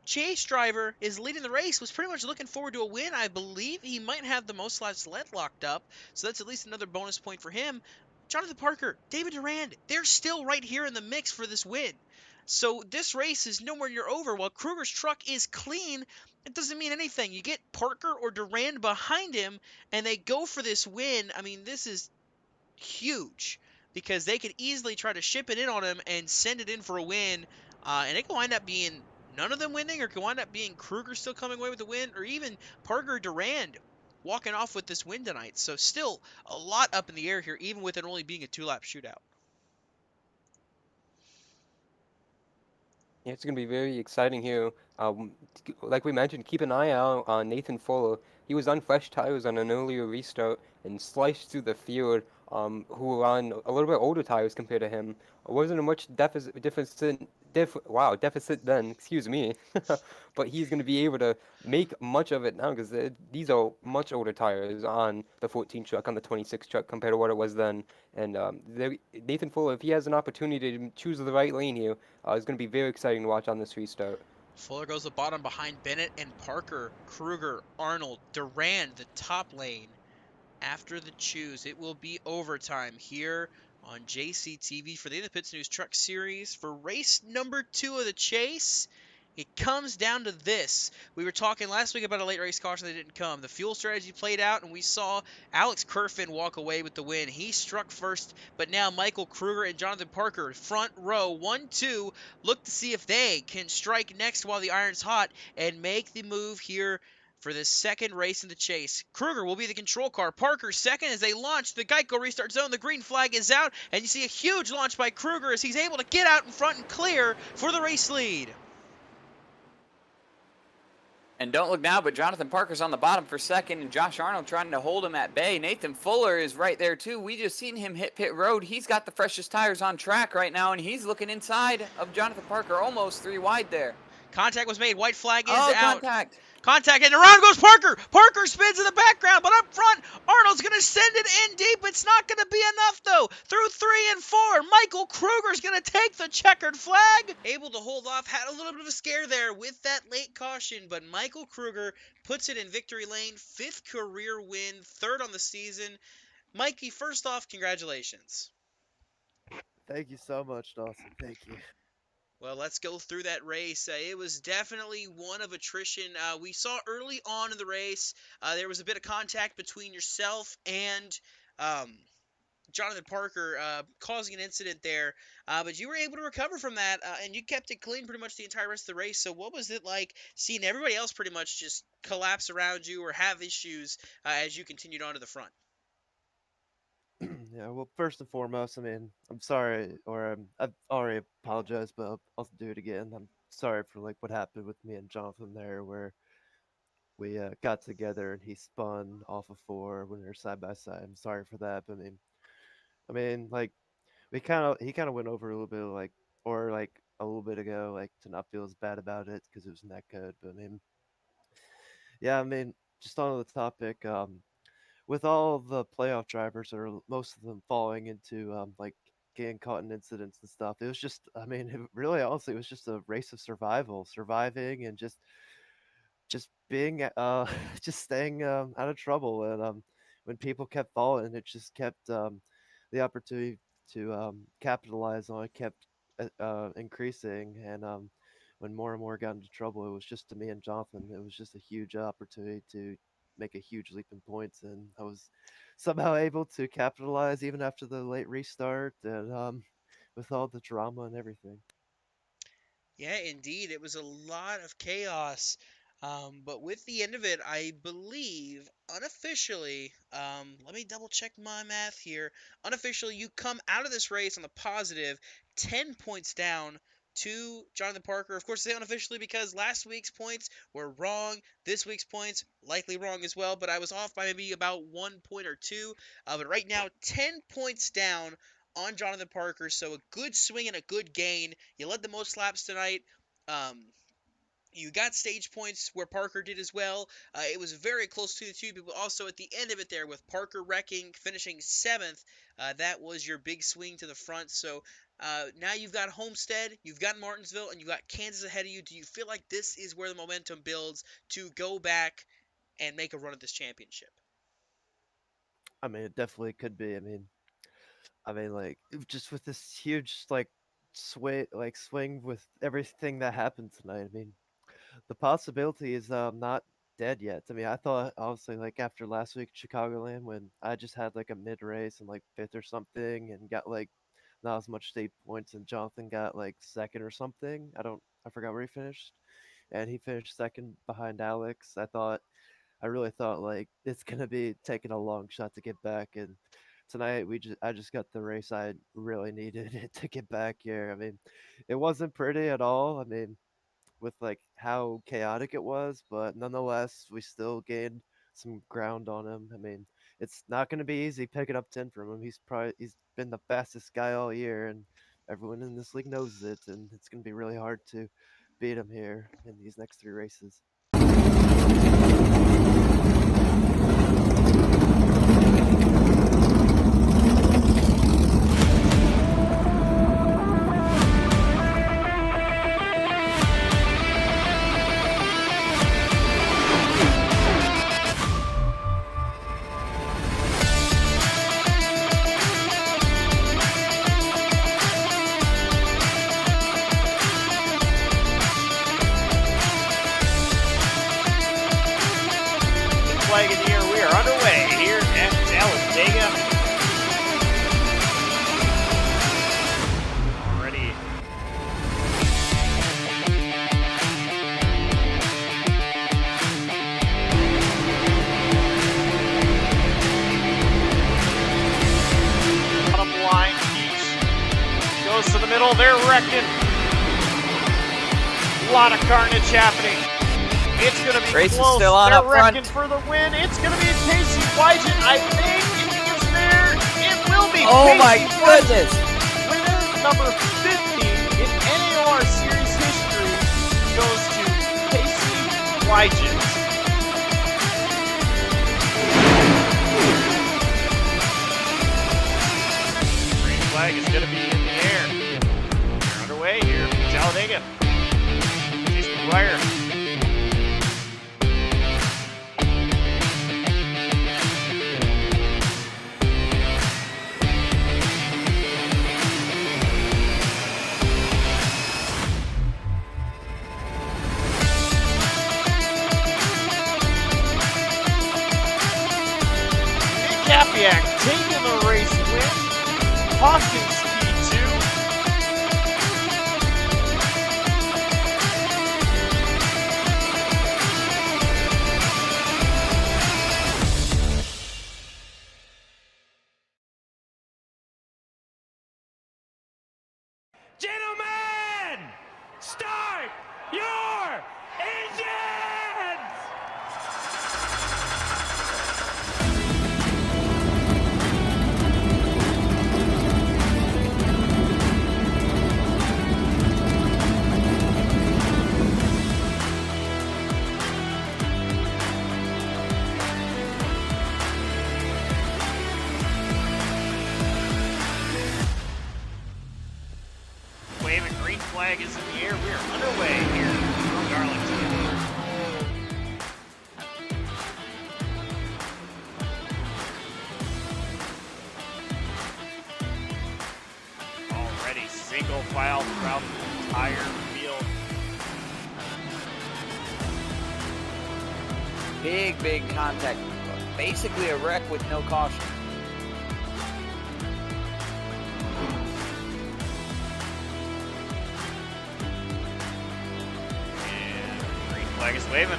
chase driver, is leading the race, was pretty much looking forward to a win. I believe he might have the most laps led locked up, so that's at least another bonus point for him. Johnathan Parker, David Durand, they're still right here in the mix for this win. So this race is nowhere near over. While Krueger's truck is clean, it doesn't mean anything. You get Parker or Durand behind him, and they go for this win. I mean, this is huge because they could easily try to ship it in on him and send it in for a win, and it could wind up being none of them winning, or it could wind up being Krueger still coming away with the win, or even Parker or Durand walking off with this win tonight. So still a lot up in the air here, even with it only being a 2-lap shootout. Yeah, it's going to be very exciting here. Like we mentioned, keep an eye out on Nathan Fuller. He was on fresh tires on an earlier restart and sliced through the field, who were on a little bit older tires compared to him. It wasn't a much deficit then, excuse me. But he's going to be able to make much of it now because these are much older tires on the 14 truck, on the 26 truck compared to what it was then. And Nathan Fuller, if he has an opportunity to choose the right lane here, it's going to be very exciting to watch on this restart. Fuller goes the bottom behind Bennett and Parker, Krueger, Arnold, Durand, the top lane. After the choose, it will be overtime here on JCTV for the In the Pits News Truck Series for race number 2 of the chase. It comes down to this. We were talking last week about a late race caution that didn't come. The fuel strategy played out, and we saw Alex Khirfan walk away with the win. He struck first, but now Michael Krueger and Johnathan Parker, front row, 1-2, look to see if they can strike next while the iron's hot and make the move here for the second race in the chase. Krueger will be the control car. Parker second as they launch the Geico restart zone. The green flag is out, and you see a huge launch by Krueger as he's able to get out in front and clear for the race lead. And don't look now, but Johnathan Parker's on the bottom for second, and Josh Arnold trying to hold him at bay. Nathan Fuller is right there, too. We just seen him hit pit road. He's got the freshest tires on track right now, and he's looking inside of Johnathan Parker, almost 3 wide there. Contact was made. White flag is out. Contact, and around goes Parker. Parker spins in the background, but up front, Arnold's going to send it in deep. It's not going to be enough, though. Through 3 and 4, Michael Krueger's going to take the checkered flag. Able to hold off, had a little bit of a scare there with that late caution, but Michael Krueger puts it in victory lane. 5th career win, 3rd on the season. Mikey, first off, congratulations. Thank you so much, Dawson. Thank you. Well, let's go through that race. It was definitely one of attrition. We saw early on in the race, there was a bit of contact between yourself and Johnathan Parker, causing an incident there. But you were able to recover from that, and you kept it clean pretty much the entire rest of the race. So what was it like seeing everybody else pretty much just collapse around you or have issues as you continued on to the front? Yeah, well, first and foremost, I mean, I'm sorry, or I've already apologized, but I'll do it again. I'm sorry for what happened with me and Johnathan there, where we got together and he spun off of 4 when we were side by side. I'm sorry for that, but he kind of went over a little bit a little bit ago, to not feel as bad about it because it was in that code. But yeah, just on the topic, with all the playoff drivers, or most of them falling into getting caught in incidents and stuff, it was just, it really honestly, it was just a race of surviving and just just being just staying out of trouble. And when people kept falling, it just kept the opportunity to capitalize on it kept increasing. And when more and more got into trouble, it was just to me and Johnathan. It was just a huge opportunity to make a huge leap in points, and I was somehow able to capitalize even after the late restart and with all the drama and everything. Yeah, indeed. It was a lot of chaos. But with the end of it, I believe unofficially, let me double check my math here. Unofficially, you come out of this race on the positive, 10 points down to Johnathan Parker. Of course, I say unofficially because last week's points were wrong. This week's points likely wrong as well, but I was off by maybe about 1 point or two. But right now, 10 points down on Johnathan Parker, so a good swing and a good gain. You led the most laps tonight. You got stage points where Parker did as well. It was very close to the two people. Also, at the end of it there, with Parker wrecking, finishing 7th, that was your big swing to the front. So now you've got Homestead, you've got Martinsville, and you've got Kansas ahead of you. Do you feel like this is where the momentum builds to go back and make a run at this championship? I mean, it definitely could be. I mean, like just with this huge swing with everything that happened tonight. I mean, the possibility is not dead yet. I mean, I thought honestly like after last week Chicagoland when I just had like a mid race and like 5th or something and got like not as much state points and Johnathan got like 2nd or something. I forgot where he finished, and he finished 2nd behind Alex. I really thought like it's gonna be taking a long shot to get back, and tonight I just got the race I really needed it to get back here. I mean, it wasn't pretty at all. I mean, with like how chaotic it was, but nonetheless we still gained some ground on him. I mean, it's not going to be easy picking up 10 from him. He's been the fastest guy all year, and everyone in this league knows it, and it's going to be really hard to beat him here in these next 3 races. Flag in the air. We are underway here at Talladega. Already. Bottom line, Dees goes to the middle. They're wrecking. A lot of carnage happening. It's going to be Race close. is still on They're up front. wrecking for the win. It's going to be Casey Wygen, I think. If he gets there, it will be Oh Casey my Wygen. goodness! Winner number 50 in NAOR series history goes to Casey Wygen. Green flag is going to be in the air. We're underway here at Talladega. Chase McGuire. Hapiak taking the race win. Hawkins P2. Gentlemen, start your engines! Waving green flag is in the air. We are underway here from Darlington. single file throughout the entire field. Big contact. Basically a wreck with no caution. And green flag is waving.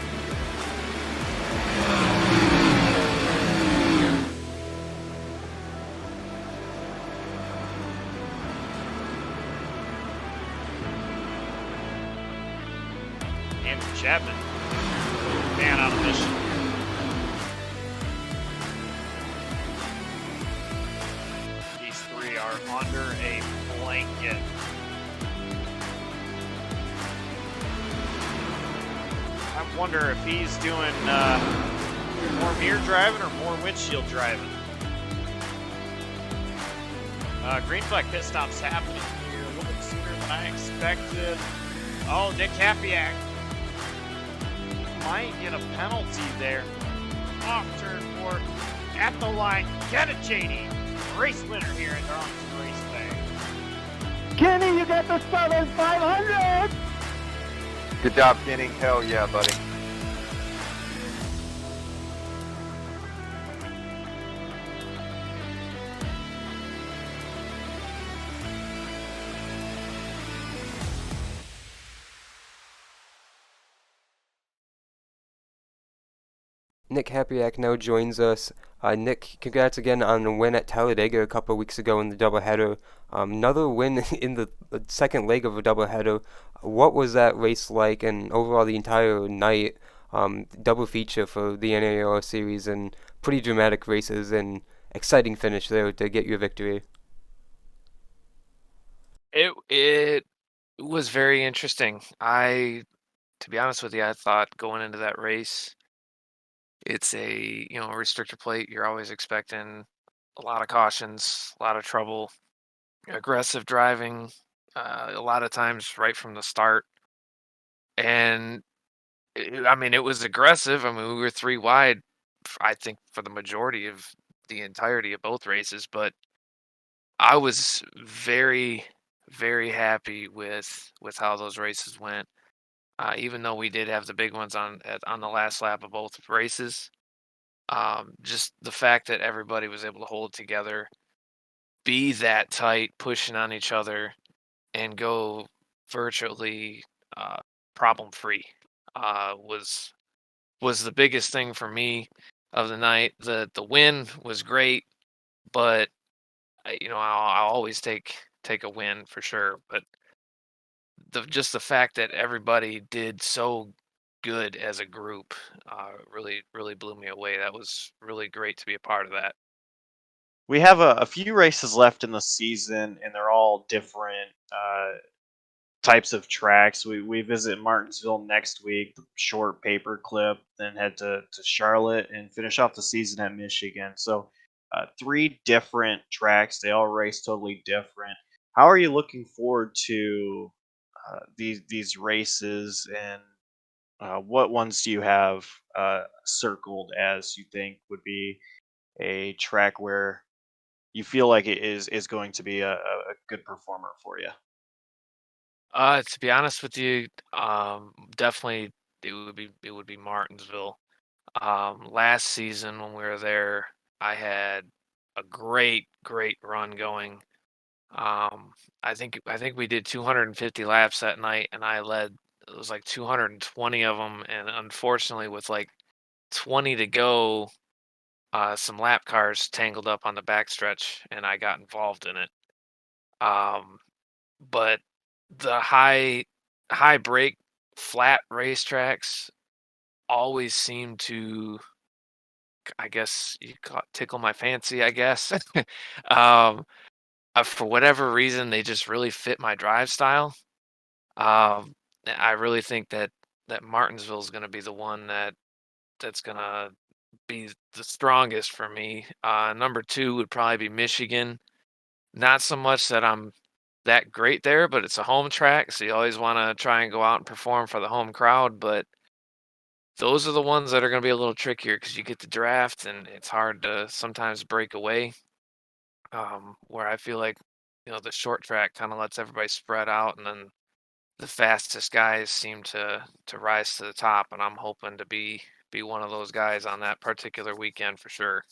And Chapman, man on a mission. These three are under a blanket. I wonder if he's doing more mirror driving or more windshield driving. Green flag pit stop's happening here a little bit sooner than I expected. Oh, Nick Hapiak might get a penalty there. Off turn 4 at the line. Get it, JD. Race winner here at Darlington Raceway. Kenny, you got the Southern 500! Good job, Kenny. Hell yeah, buddy. Nick Hapiak now joins us. Nick, congrats again on the win at Talladega a couple of weeks ago in the doubleheader. Another win in the second leg of a doubleheader. What was that race like, and overall the entire night? Double feature for the NAOR series, and pretty dramatic races, and exciting finish there to get your victory. It was very interesting. To be honest with you, I thought going into that race, it's a restrictor plate. You're always expecting a lot of cautions, a lot of trouble, aggressive driving, a lot of times right from the start. And it was aggressive. We were 3 wide, I think, for the majority of the entirety of both races. But I was very, very happy with how those races went. Even though we did have the big ones on the last lap of both races. Just the fact that everybody was able to hold together, be that tight, pushing on each other, and go virtually problem-free was the biggest thing for me of the night. The win was great, but I'll always take a win for sure. But just the fact that everybody did so good as a group really blew me away. That was really great to be a part of that. We have a few races left in the season, and they're all different types of tracks. We visit Martinsville next week, the short paper clip, then head to Charlotte and finish off the season at Michigan. So 3 different tracks. They all race totally different. How are you looking forward to these races, and what ones do you have circled as you think would be a track where you feel like it is going to be a good performer for you? To be honest with you, definitely it would be Martinsville. Last season when we were there, I had a great run going. I think we did 250 laps that night, and I led. It was like 220 of them, and unfortunately, with like 20 to go, some lap cars tangled up on the backstretch, and I got involved in it. But the high brake, flat racetracks always seem to, I guess you call it, tickle my fancy, I guess. For whatever reason, they just really fit my drive style. I really think that Martinsville is going to be the one that's going to be the strongest for me. Number 2 would probably be Michigan. Not so much that I'm that great there, but it's a home track, so you always want to try and go out and perform for the home crowd. But those are the ones that are going to be a little trickier because you get the draft, and it's hard to sometimes break away. Where I feel like the short track kind of lets everybody spread out, and then the fastest guys seem to rise to the top, and I'm hoping to be one of those guys on that particular weekend for sure.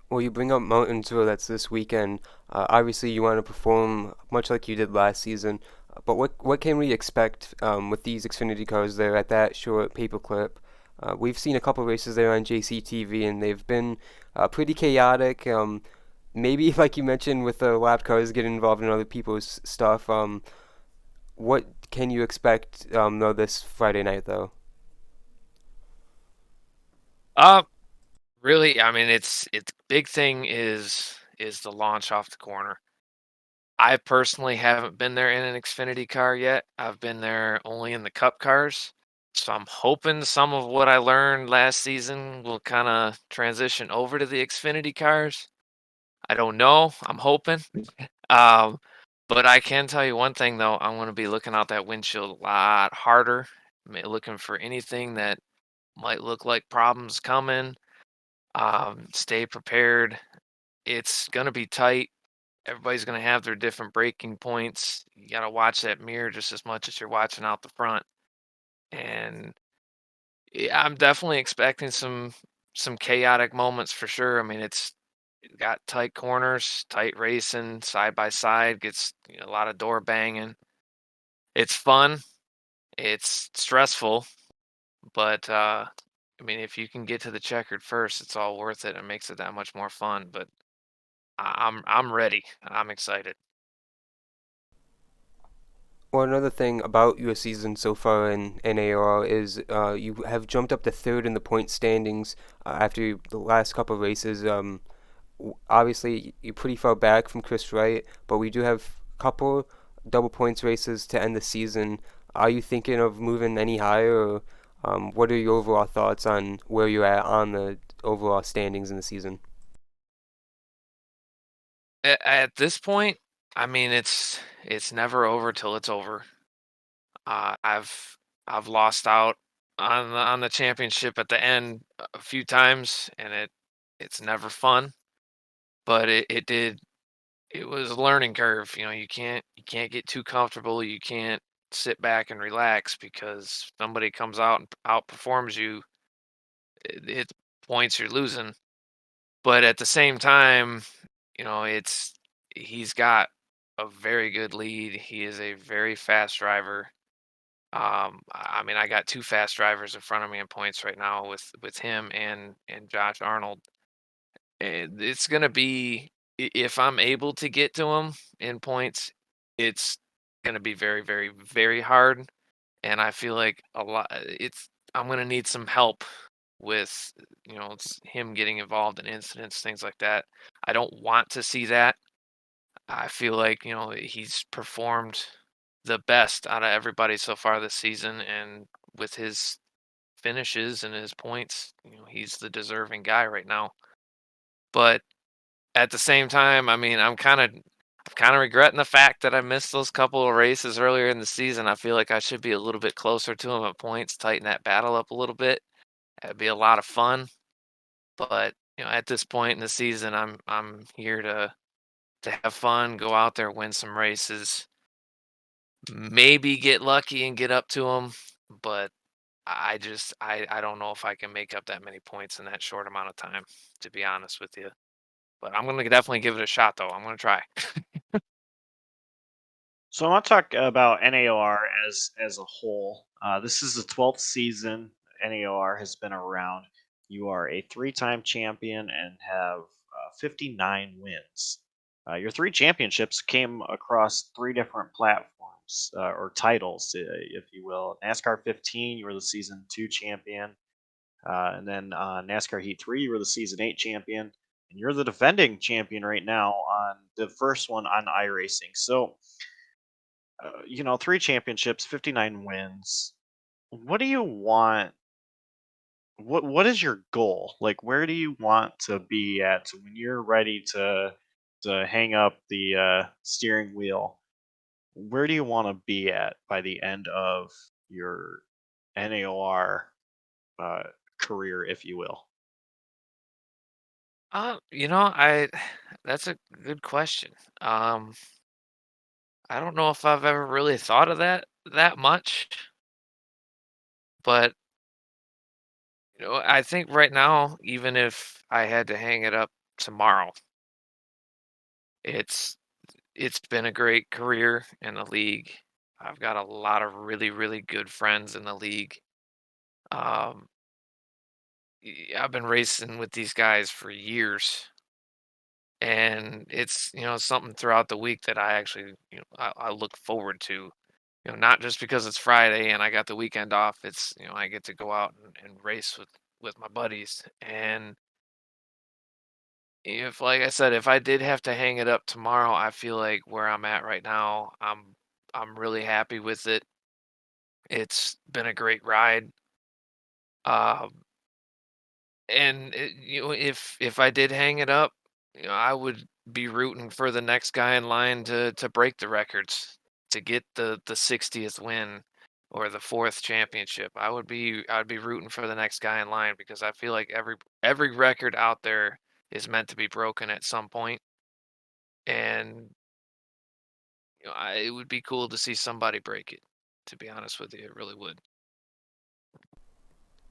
Well, you bring up Martinsville, that's this weekend. Obviously, you want to perform much like you did last season. But what can we expect with these Xfinity cars there at that short paperclip? We've seen a couple races there on JCTV, and they've been pretty chaotic. Maybe, like you mentioned, with the lap cars getting involved in other people's stuff. What can you expect though this Friday night, though? Really, I mean, it's big thing is the launch off the corner. I personally haven't been there in an Xfinity car yet. I've been there only in the Cup cars. So I'm hoping some of what I learned last season will kind of transition over to the Xfinity cars. I don't know. I'm hoping. Um, but I can tell you one thing though. I'm going to be looking out that windshield a lot harder, looking for anything that might look like problems coming. Stay prepared. It's going to be tight. Everybody's going to have their different breaking points. You got to watch that mirror just as much as you're watching out the front. And yeah, I'm definitely expecting some chaotic moments for sure. I mean, it's got tight corners, tight racing, side by side, gets a lot of door banging. It's fun. It's stressful, but I mean, if you can get to the checkered first, it's all worth it and makes it that much more fun. But I'm ready. I'm excited. Well, another thing about your season so far in NAOR is you have jumped up to third in the point standings after the last couple of races. Obviously, you're pretty far back from Chris Wright, but we do have a couple double points races to end the season. Are you thinking of moving any higher, or what are your overall thoughts on where you're at on the overall standings in the season? At this point, I mean, it's never over till it's over. I've lost out on the championship at the end a few times, and it's never fun. But it was a learning curve. You can't get too comfortable. You can't sit back and relax because somebody comes out and outperforms you. It's points you're losing. But at the same time, he's got a very good lead. He is a very fast driver. I mean, I got two fast drivers in front of me in points right now with him and Josh Arnold. And it's gonna be if I'm able to get to him in points, it's gonna be very, very, very hard. And I feel like I'm gonna need some help with him getting involved in incidents, things like that. I don't want to see that. I feel like he's performed the best out of everybody so far this season, and with his finishes and his points, he's the deserving guy right now. But at the same time, I mean, I'm kind of regretting the fact that I missed those couple of races earlier in the season. I feel like I should be a little bit closer to him at points, tighten that battle up a little bit. That'd be a lot of fun. But at this point in the season, I'm here to have fun, go out there, win some races, maybe get lucky and get up to them. But I don't know if I can make up that many points in that short amount of time, to be honest with you. But I'm gonna definitely give it a shot, though. I'm gonna try. So I want to talk about NAOR as a whole. This is the 12th season NAOR has been around. You are a three-time champion and have 59 wins. Your three championships came across three different platforms or titles, if you will. NASCAR 15, you were the Season 2 champion. And then NASCAR Heat 3, you were the Season 8 champion. And you're the defending champion right now on the first one on iRacing. So, three championships, 59 wins. What do you want? What is your goal? Like, where do you want to be at when you're ready to hang up the steering wheel? Where do you want to be at by the end of your NAOR career, if you will? That's a good question. I don't know if I've ever really thought of that much, but I think right now, even if I had to hang it up tomorrow, it's it's been a great career in the league. I've got a lot of really, really good friends in the league. Um, I've been racing with these guys for years, and it's something throughout the week that I actually I look forward to. Not just because it's Friday and I got the weekend off. It's I get to go out and race with my buddies. And if, like I said, if I did have to hang it up tomorrow, I feel like where I'm at right now, I'm really happy with it. It's been a great ride. Um, and if I did hang it up, I would be rooting for the next guy in line to break the records, to get the 60th win or the 4th championship. I'd be rooting for the next guy in line because I feel like every record out there is meant to be broken at some point, and it would be cool to see somebody break it. To be honest with you, it really would.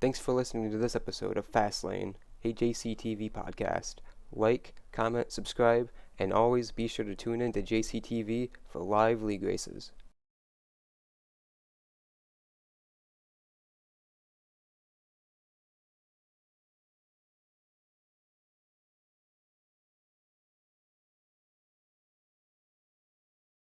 Thanks for listening to this episode of Fastlane, a JCTV podcast. Like, comment, subscribe, and always be sure to tune in to JCTV for live league races.